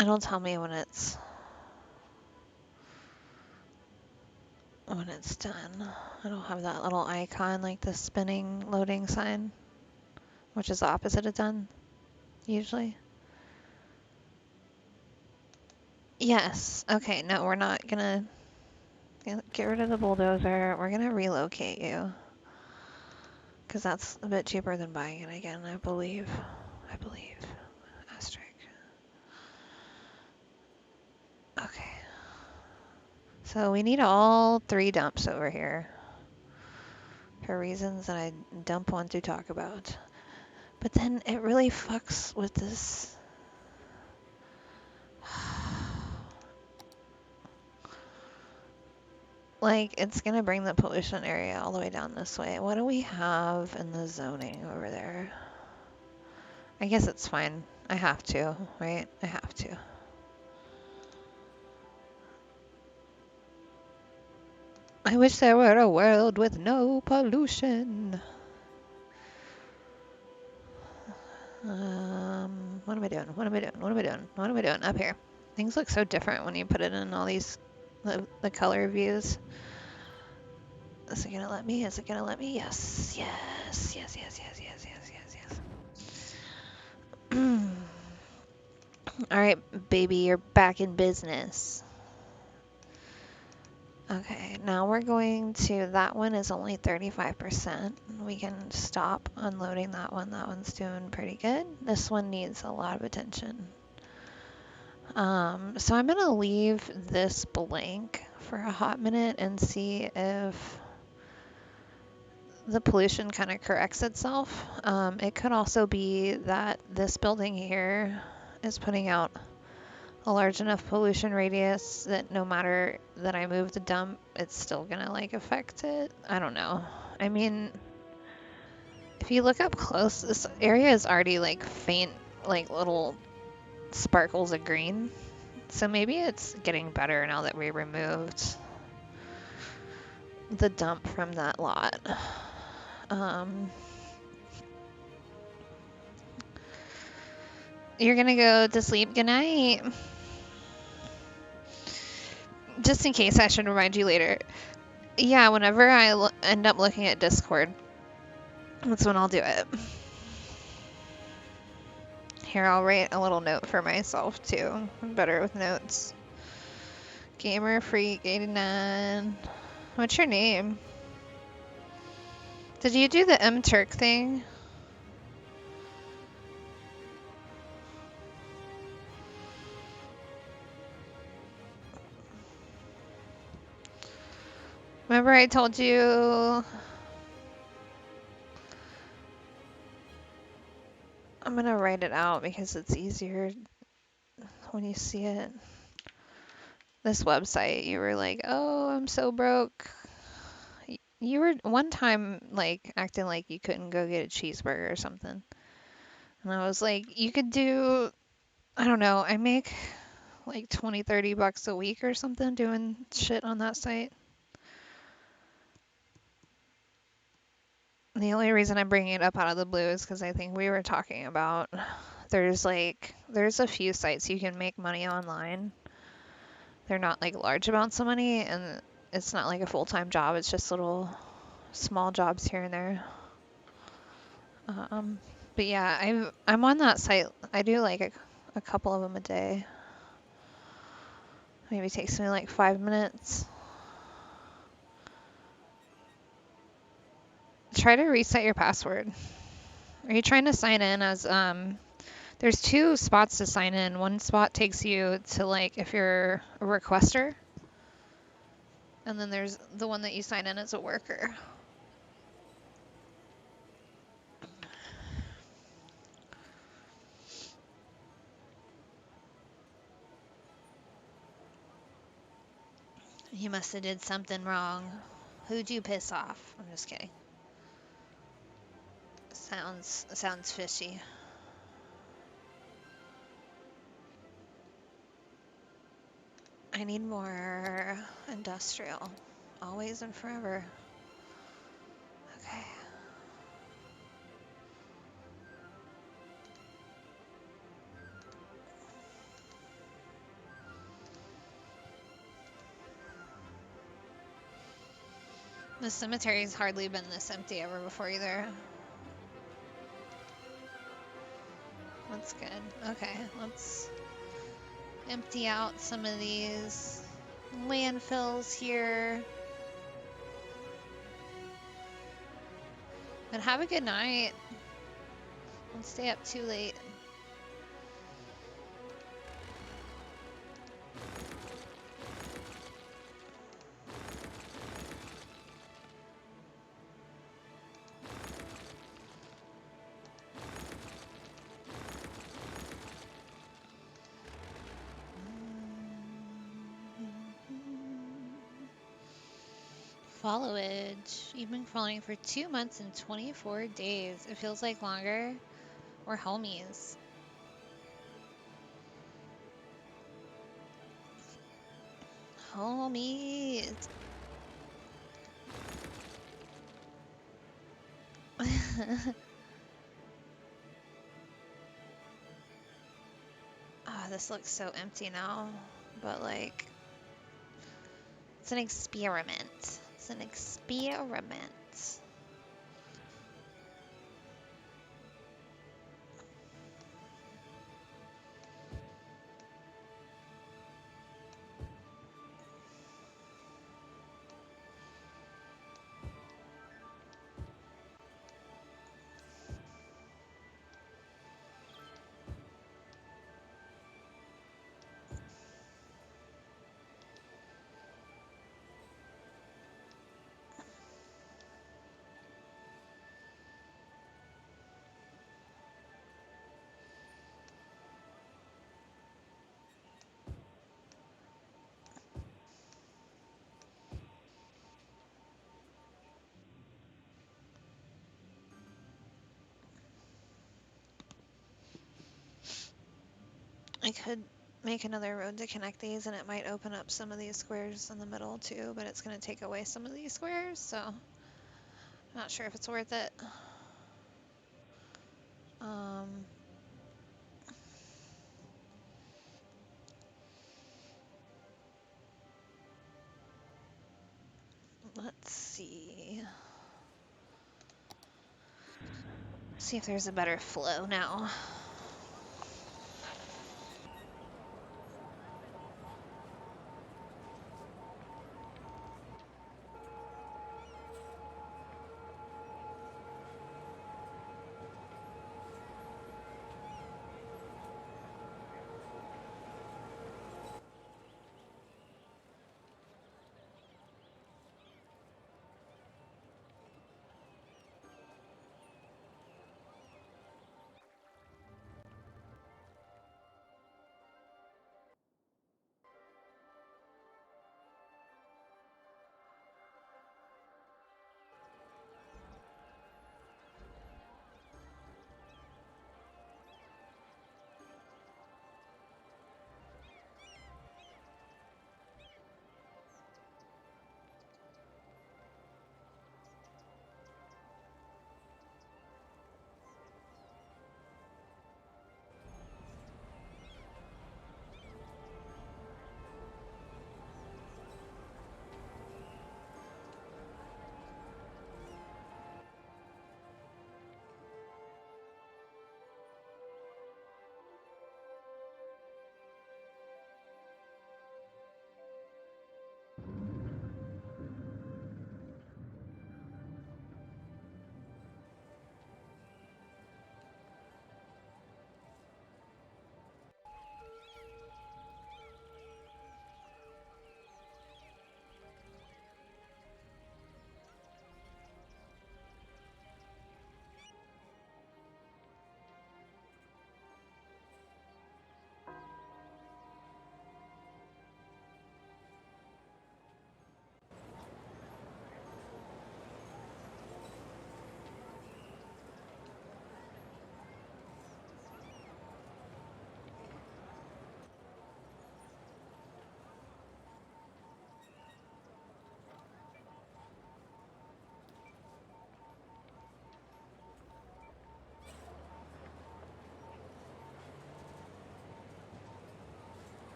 It'll tell me when it's done. It'll have that little icon like the spinning loading sign, which is the opposite of done, usually. Yes. Okay, no, we're not gonna get rid of the bulldozer. We're gonna relocate you. Because that's a bit cheaper than buying it again, I believe. Asterisk. Okay. So we need all 3 dumps over here. For reasons that I don't want to talk about. But then it really fucks with this. Like, it's gonna bring the pollution area all the way down this way. What do we have in the zoning over there? I guess it's fine. I have to, right? I have to. I wish there were a world with no pollution. What am I doing? What am I doing? What am I doing? What am I doing? Up here. Things look so different when you put it in all these, the color views. Is it gonna let me? Is it gonna let me? Yes. Yes. Yes, yes, yes, yes, yes, yes, yes. Alright, baby, you're back in business. Okay, now we're going to, that one is only 35%. We can stop unloading that one. That one's doing pretty good. This one needs a lot of attention. So I'm gonna leave this blank for a hot minute and see if the pollution kind of corrects itself. It could also be that this building here is putting out a large enough pollution radius that no matter that I move the dump, it's still gonna like affect it. I don't know. I mean, if you look up close, this area is already like faint, like little sparkles of green. So maybe it's getting better now that we removed the dump from that lot. You're gonna go to sleep. Good night. Just in case, I should remind you later. Yeah, whenever I end up looking at Discord, that's when I'll do it. Here, I'll write a little note for myself too. I'm better with notes. Gamer Freak 89. What's your name? Did you do the M Turk thing? Remember I told you... I'm gonna write it out because it's easier when you see it. This website, you were like, oh, I'm so broke. You were one time like acting like you couldn't go get a cheeseburger or something. And I was like, you could do, I don't know, I make like 20, 30 bucks a week or something doing shit on that site. The only reason I'm bringing it up out of the blue is because I think we were talking about there's a few sites you can make money online. They're not like large amounts of money, and it's not like a full-time job. It's just little small jobs here and there. But yeah, I'm on that site. I do like a couple of them a day. Maybe it takes me like 5 minutes. Try to reset your password. Are you trying to sign in as there's two spots to sign in. One spot takes you to like if you're a requester, and then there's the one that you sign in as a worker. You must have did something wrong. Who'd you piss off? I'm just kidding. Sounds fishy. I need more industrial. Always and forever. Okay. The cemetery's hardly been this empty ever before either. That's good. Okay, let's empty out some of these landfills here. And have a good night. Don't stay up too late. Followage. You've been following for 2 months and 24 days. It feels like longer. We're homies. Homies. Ah, this looks so empty now, but like, it's an experiment. It's an experiment. I could make another road to connect these and it might open up some of these squares in the middle too, but it's going to take away some of these squares, so I'm not sure if it's worth it. Um, let's see. See if there's a better flow now.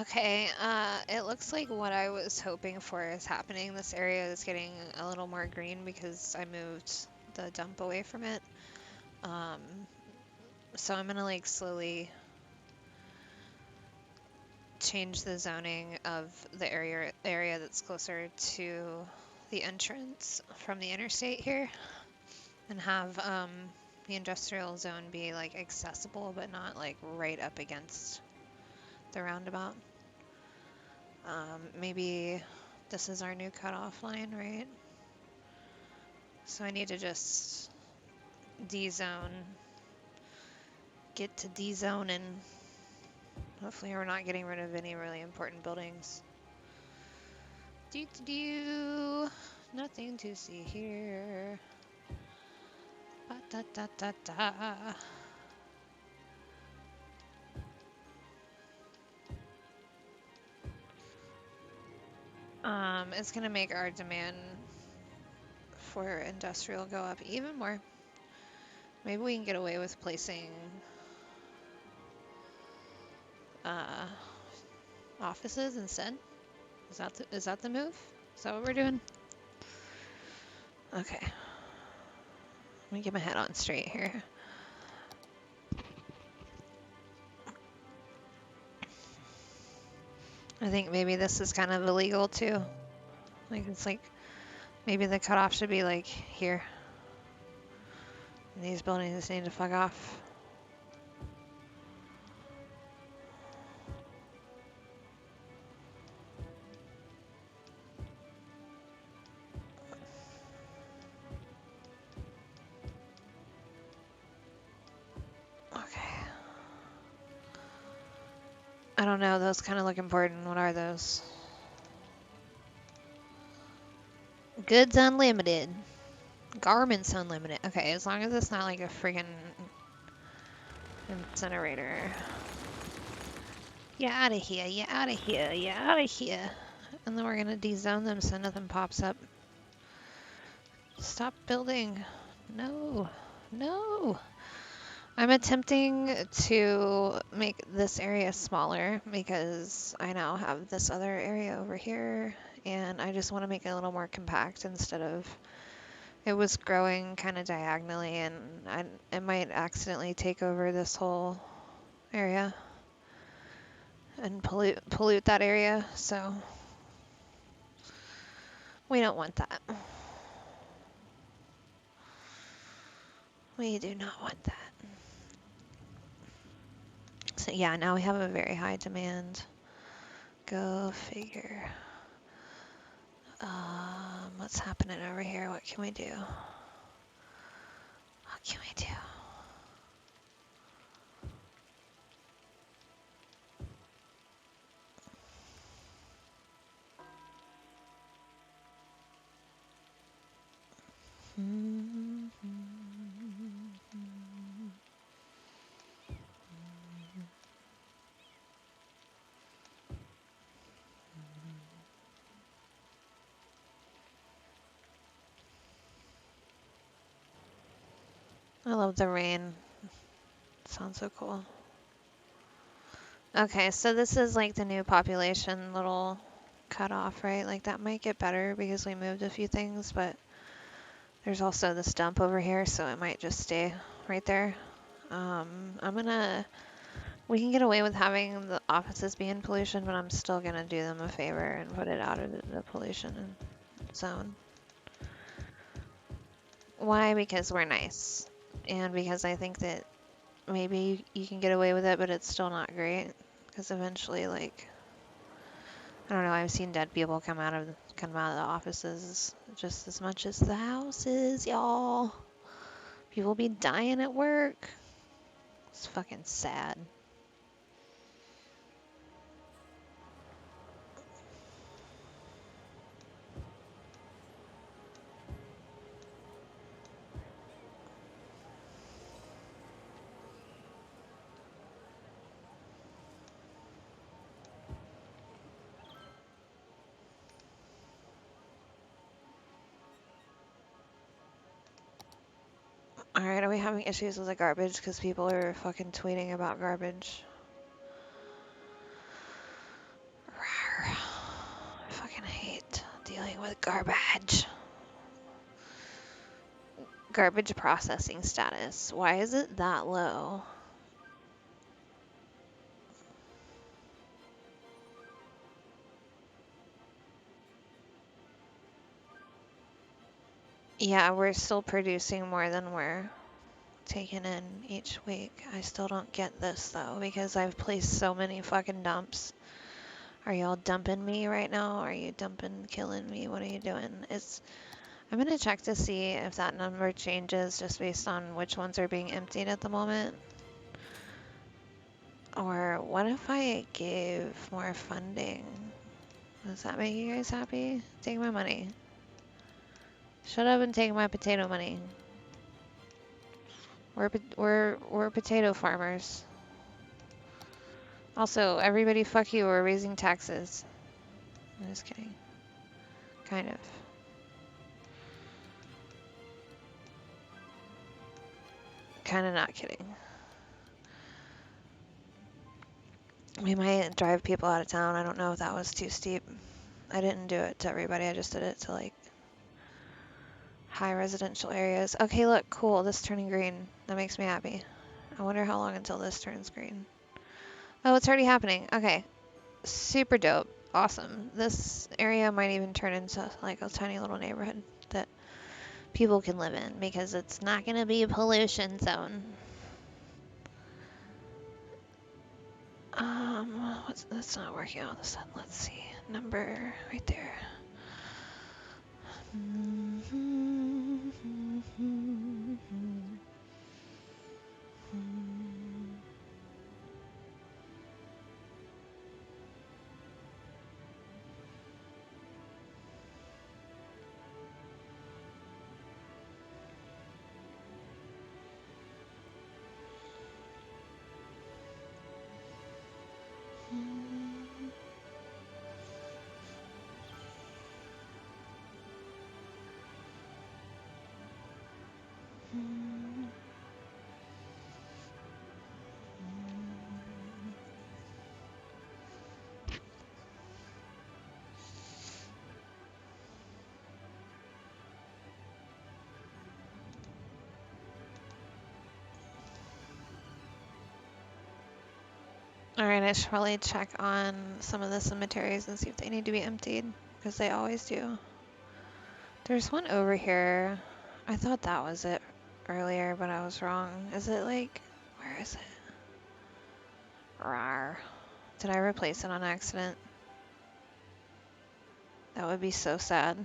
Okay, it looks like what I was hoping for is happening. This area is getting a little more green because I moved the dump away from it. Um, so I'm gonna like slowly change the zoning of the area that's closer to the entrance from the interstate here, and have the industrial zone be like accessible but not like right up against the roundabout. Maybe this is our new cutoff line, right? So I need to just D-zone, get to D-zone, and hopefully we're not getting rid of any really important buildings. Do nothing to see here. Ba da da da da. It's gonna make our demand for industrial go up even more. Maybe we can get away with placing uh, offices instead. Is that the move? Is that what we're doing? Okay. Let me get my head on straight here. I think maybe this is kind of illegal too. Like it's like maybe the cutoff should be like here. And these buildings need to fuck off. Okay. I don't know, those kind of look important. What are those? Goods unlimited. Garments unlimited. Okay, as long as it's not like a friggin' incinerator. You out of here, you out of here, you out of here. And then we're gonna de-zone them so nothing pops up. Stop building. No. No. I'm attempting to make this area smaller because I now have this other area over here, and I just want to make it a little more compact instead of it was growing kind of diagonally, and it might accidentally take over this whole area and pollute that area, so we don't want that. We do not want that. So yeah, now we have a very high demand. Go figure. What's happening over here? What can we do? What can we do? I love the rain. Sounds so cool. Okay, so this is like the new population little cutoff, right? Like that might get better because we moved a few things, but there's also this dump over here, so it might just stay right there. We can get away with having the offices be in pollution, but I'm still gonna do them a favor and put it out of the pollution zone. Why? Because we're nice. And because I think that maybe you can get away with it, but it's still not great. Because eventually, like, I don't know, I've seen dead people come out of the offices just as much as the houses, y'all. People be dying at work. It's fucking sad. Alright, are we having issues with the garbage? Because people are fucking tweeting about garbage. Garbage. Garbage processing status. Why is it that low? Yeah, we're still producing more than we're taking in each week. I still don't get this though because I've placed so many fucking dumps. Are y'all dumping me right now? Are you dumping, killing me? What are you doing? I'm gonna check to see if that number changes just based on which ones are being emptied at the moment. Or what if I give more funding? Does that make you guys happy? Take my money. Shut up and take my potato money. We're potato farmers. Also, everybody fuck you, we're raising taxes. I'm just kidding. Kind of. Kind of not kidding. We might drive people out of town. I don't know if that was too steep. I didn't do it to everybody. I just did it to like high residential areas. Okay, look, cool. This is turning green. That makes me happy. I wonder how long until this turns green. Oh, it's already happening. Okay. Super dope. Awesome. This area might even turn into like a tiny little neighborhood that people can live in because it's not going to be a pollution zone. That's not working out. Let's see. Number right there. Alright, I should probably check on some of the cemeteries and see if they need to be emptied, because they always do. There's one over here. I thought that was it earlier, but I was wrong. Is it like, where is it? Rawr. Did I replace it on accident? That would be so sad.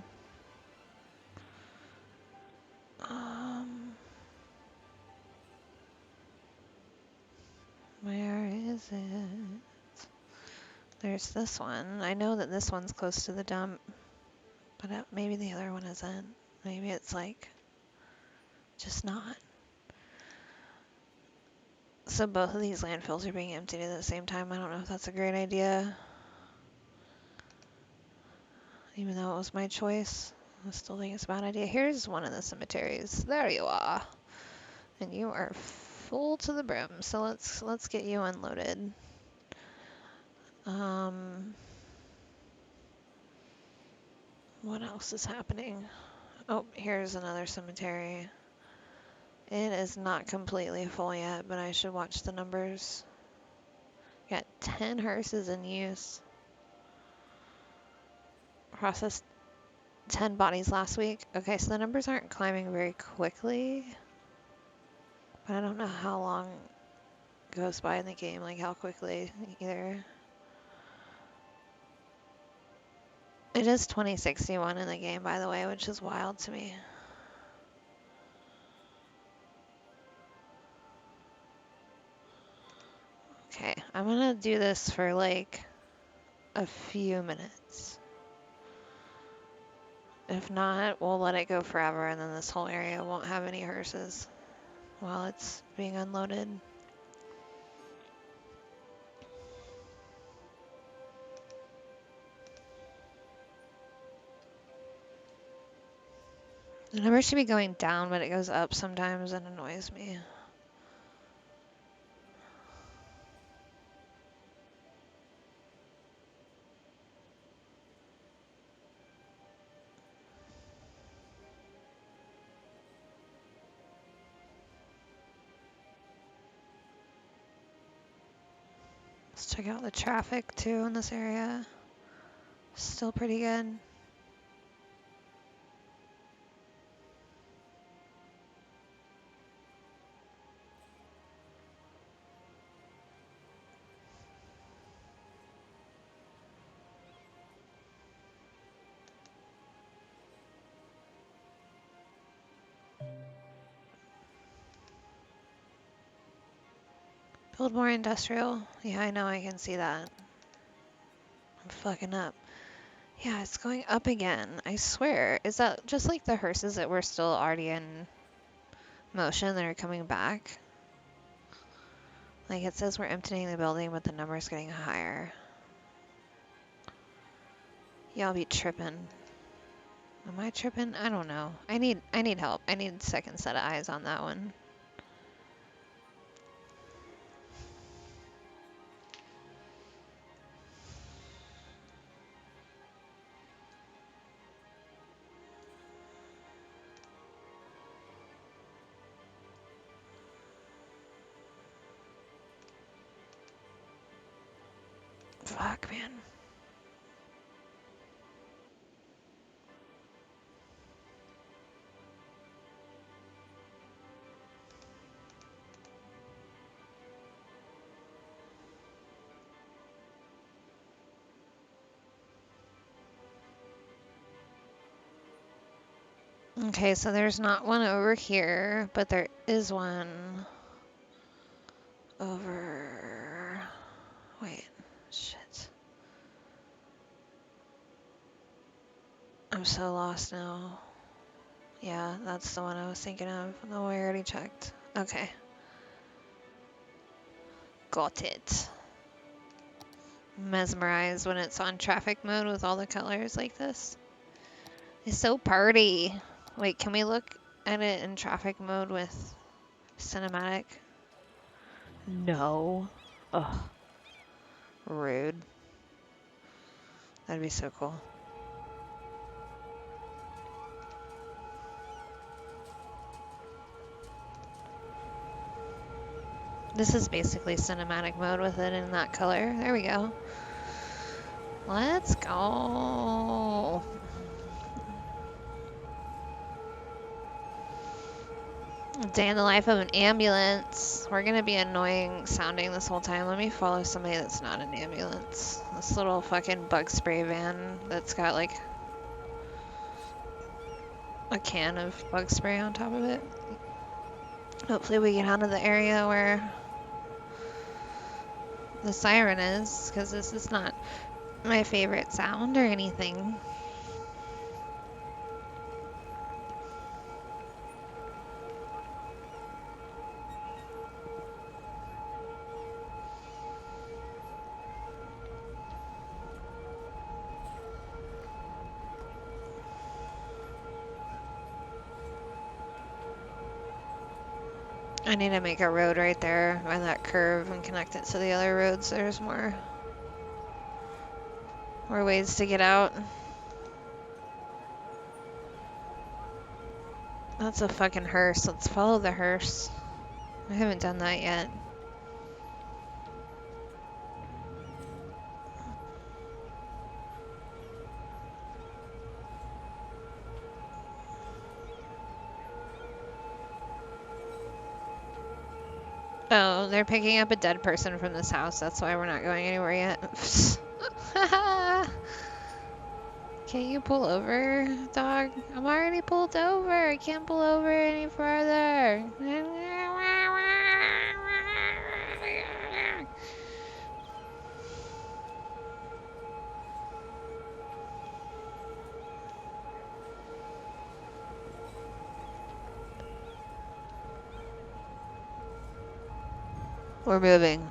Where is it? There's this one. I know that this one's close to the dump, but maybe the other one isn't. Maybe it's like, just not. So both of these landfills are being emptied at the same time. I don't know if that's a great idea. Even though it was my choice, I still think it's a bad idea. Here's one of the cemeteries. There you are. And you are full to the brim. So let's get you unloaded. What else is happening? Oh, here's another cemetery. It is not completely full yet, but I should watch the numbers. Got 10 hearses in use. Processed 10 bodies last week. Okay, so the numbers aren't climbing very quickly. But I don't know how long goes by in the game, like how quickly either. It is 2061 in the game, by the way, which is wild to me. Okay, I'm gonna do this for like a few minutes. If not, we'll let it go forever and then this whole area won't have any hearses while it's being unloaded. The number should be going down, but it goes up sometimes and annoys me. Let's check out the traffic too in this area. Still pretty good. Build more industrial. Yeah, I know, I can see that. I'm fucking up. Yeah, it's going up again. I swear. Is that just like the hearses that were still already in motion that are coming back? Like it says we're emptying the building, but the number's getting higher. Y'all be tripping. Am I tripping? I don't know. I need help. I need a second set of eyes on that one. Fuck, man. Okay, so there's not one over here, but there is one over... Wait, shit. I'm so lost now. Yeah, that's the one I was thinking of. No, I already checked. Okay. Got it. Mesmerized when it's on traffic mode with all the colors like this. It's so pretty. Wait, can we look at it in traffic mode with cinematic? No. Ugh. Rude. That'd be so cool. This is basically cinematic mode with it in that color. There we go. Let's go. Day in the life of an ambulance. We're gonna be annoying sounding this whole time. Let me follow somebody that's not an ambulance. This little fucking bug spray van that's got like a can of bug spray on top of it. Hopefully we get out of the area where the siren is, because this is not my favorite sound or anything. I need to make a road right there by that curve and connect it to the other roads. There's more ways to get out. That's a fucking hearse. Let's follow the hearse. I haven't done that yet. Oh, they're picking up a dead person from this house. That's why we're not going anywhere yet. Can't you pull over, dog? I'm already pulled over. I can't pull over any further. We're moving.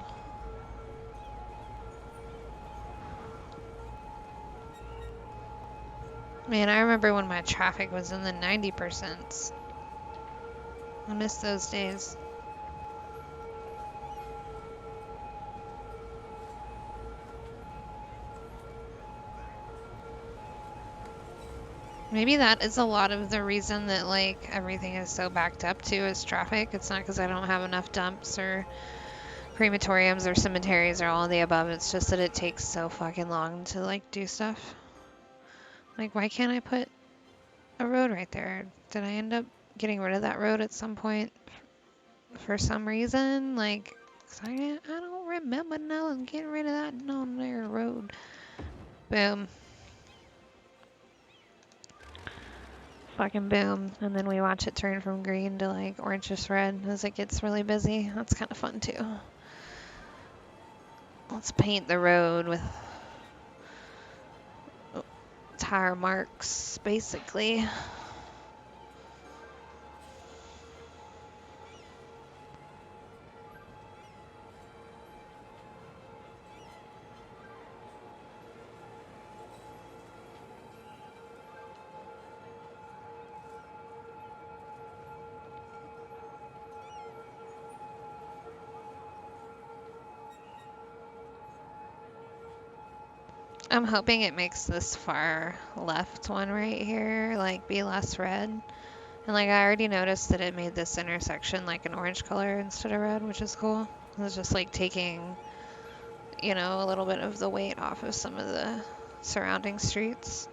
Man, I remember when my traffic was in the 90%. I miss those days. Maybe that is a lot of the reason that like everything is so backed up too is traffic. It's not because I don't have enough dumps or crematoriums or cemeteries or all of the above. It's just that it takes so fucking long to like do stuff. Like, why can't I put a road right there? Did I end up getting rid of that road at some point for some reason? Like, 'cause I don't remember now getting rid of that on there road. Boom. Fucking boom. And then we watch it turn from green to like orangish red as it gets really busy. That's kind of fun too. Let's paint the road with tire marks, basically. I'm hoping it makes this far left one right here, like, be less red. And, like, I already noticed that it made this intersection, like, an orange color instead of red, which is cool. It was just, like, taking, you know, a little bit of the weight off of some of the surrounding streets.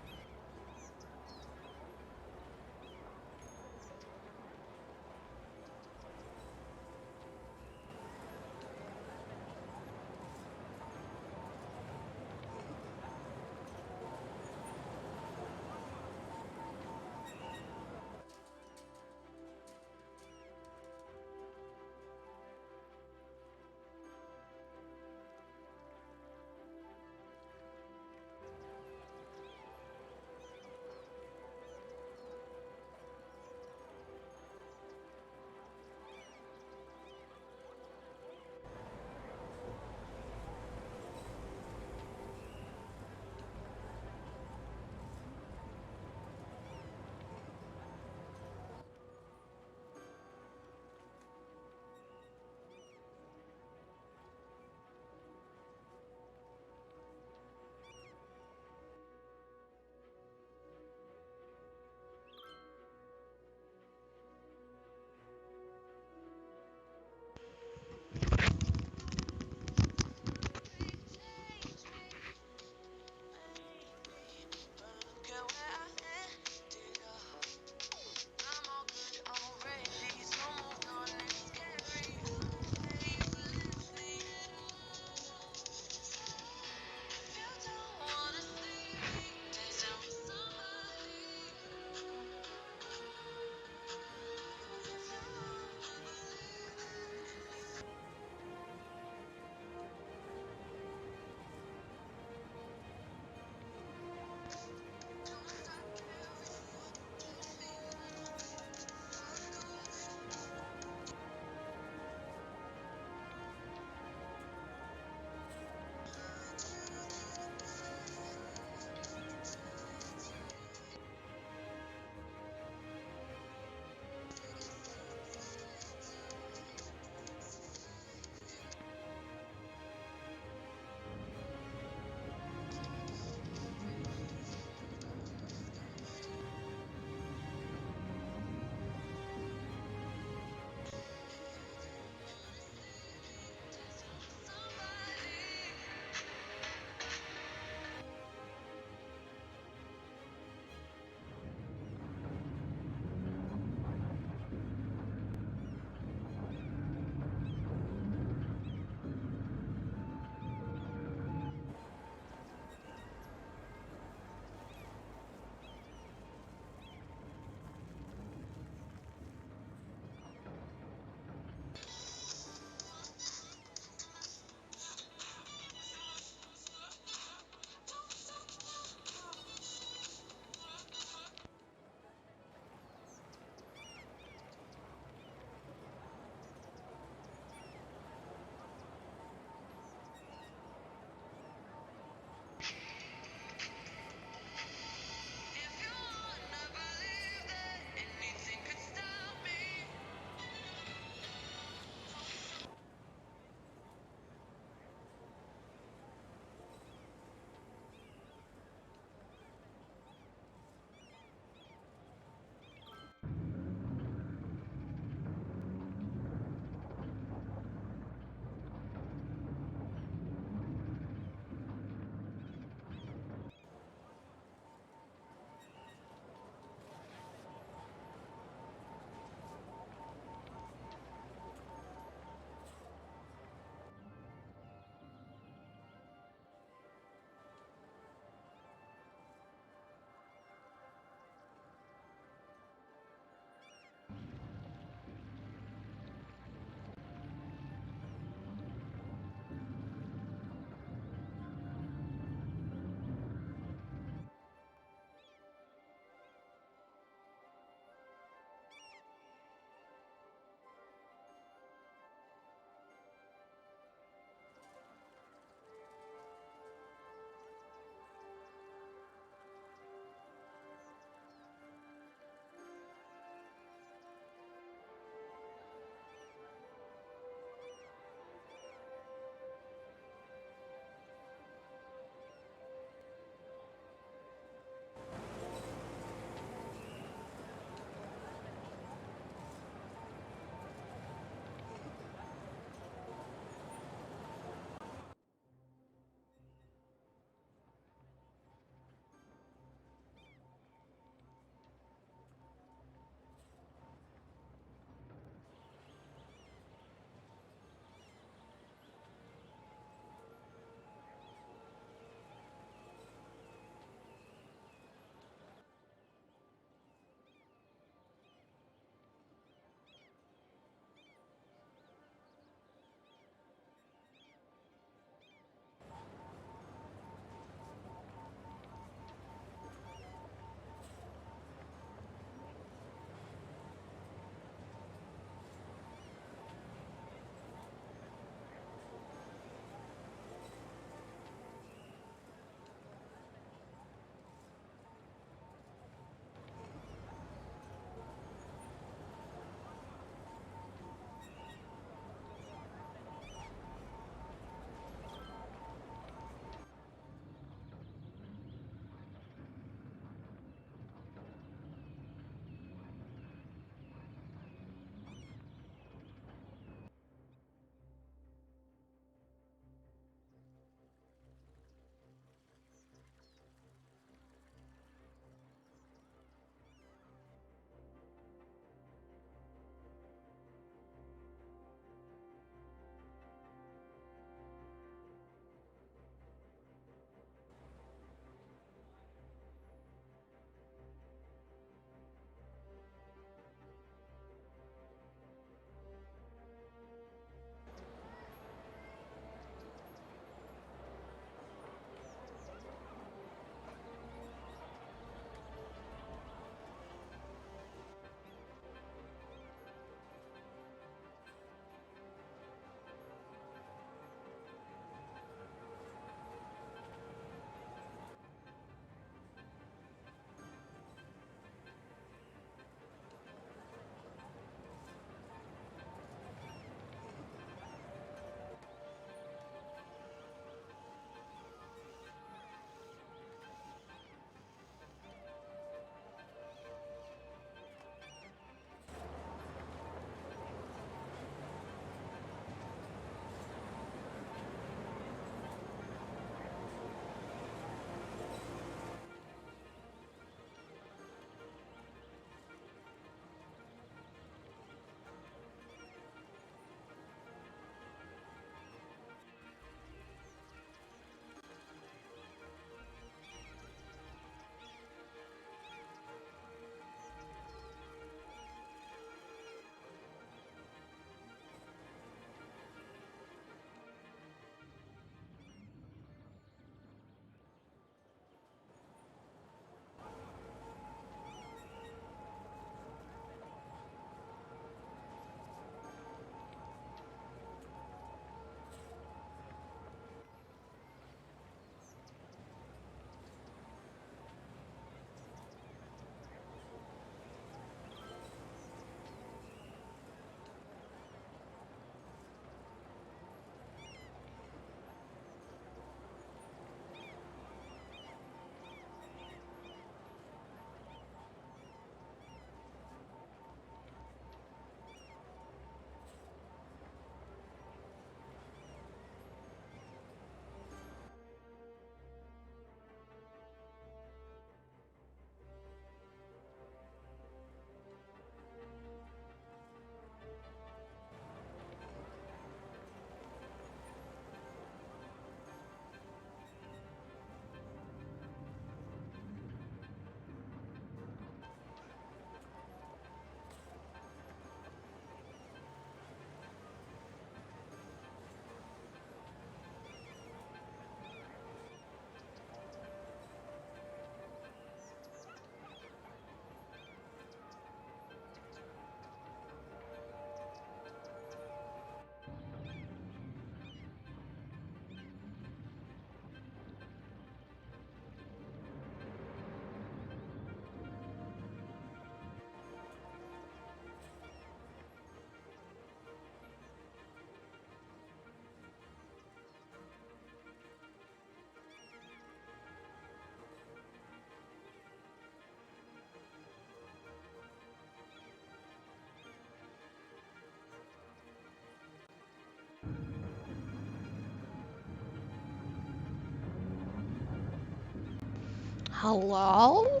Hello?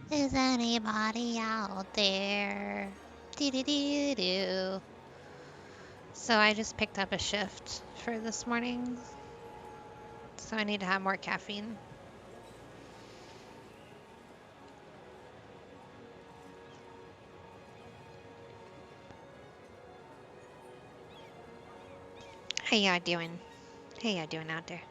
Is anybody out there? Do. So I just picked up a shift for this morning, so I need to have more caffeine. How y'all doing? How y'all doing out there?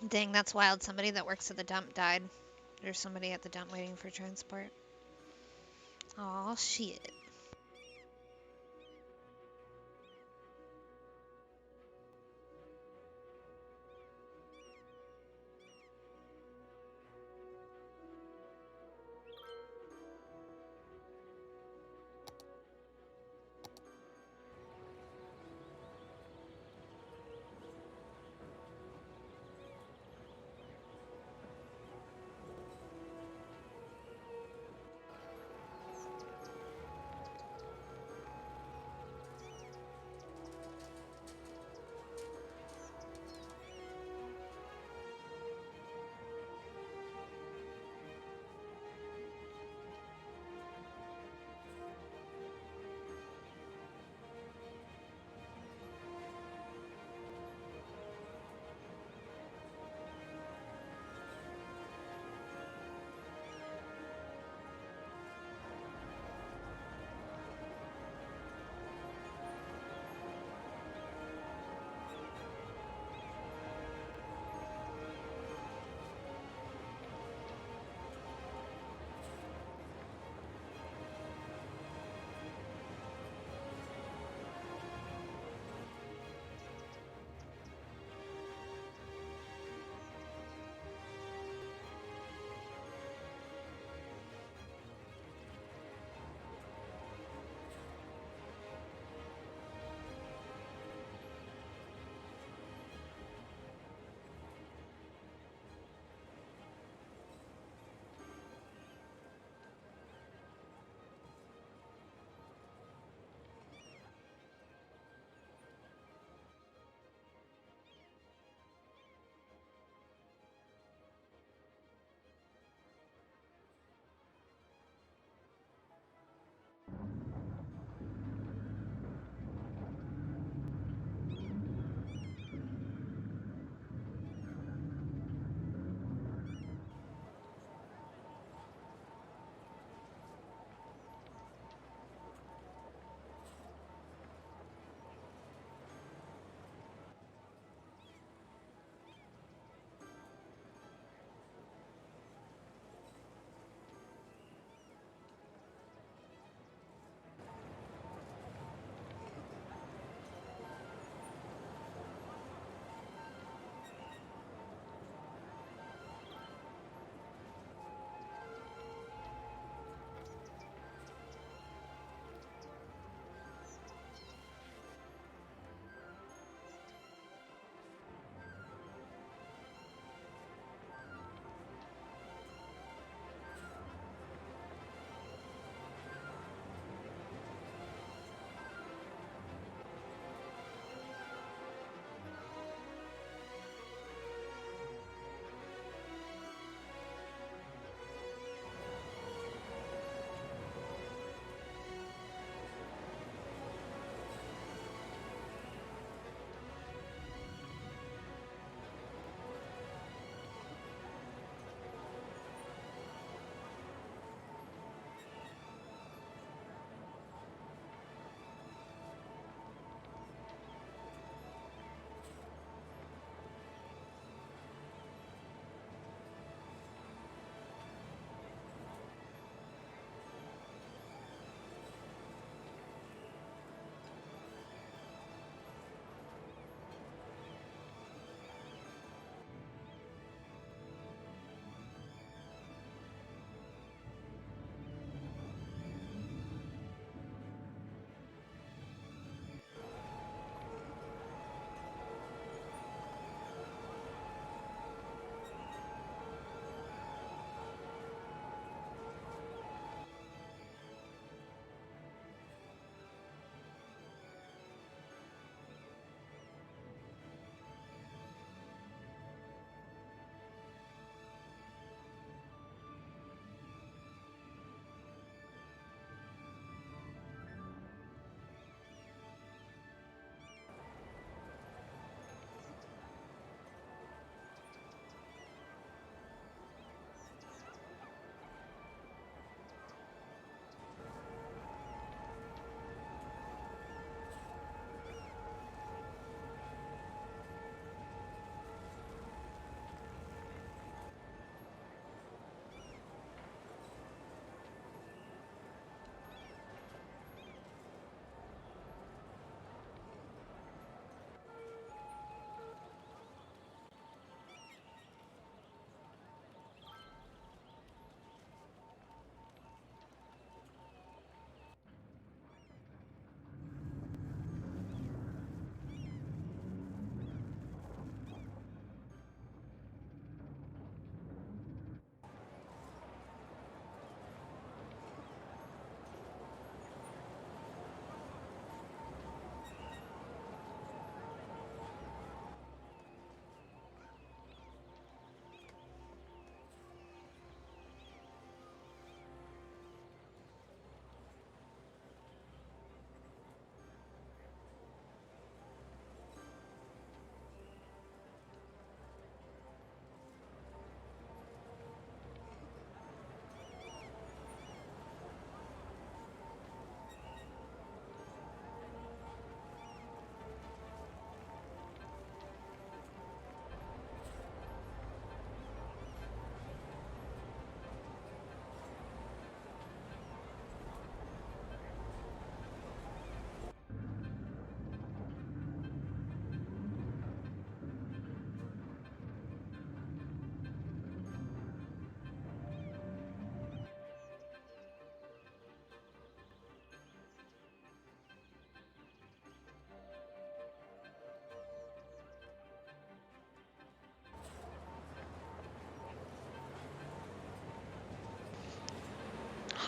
Dang, that's wild. Somebody that works at the dump died. There's somebody at the dump waiting for transport. Aw, shit.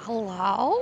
Hello?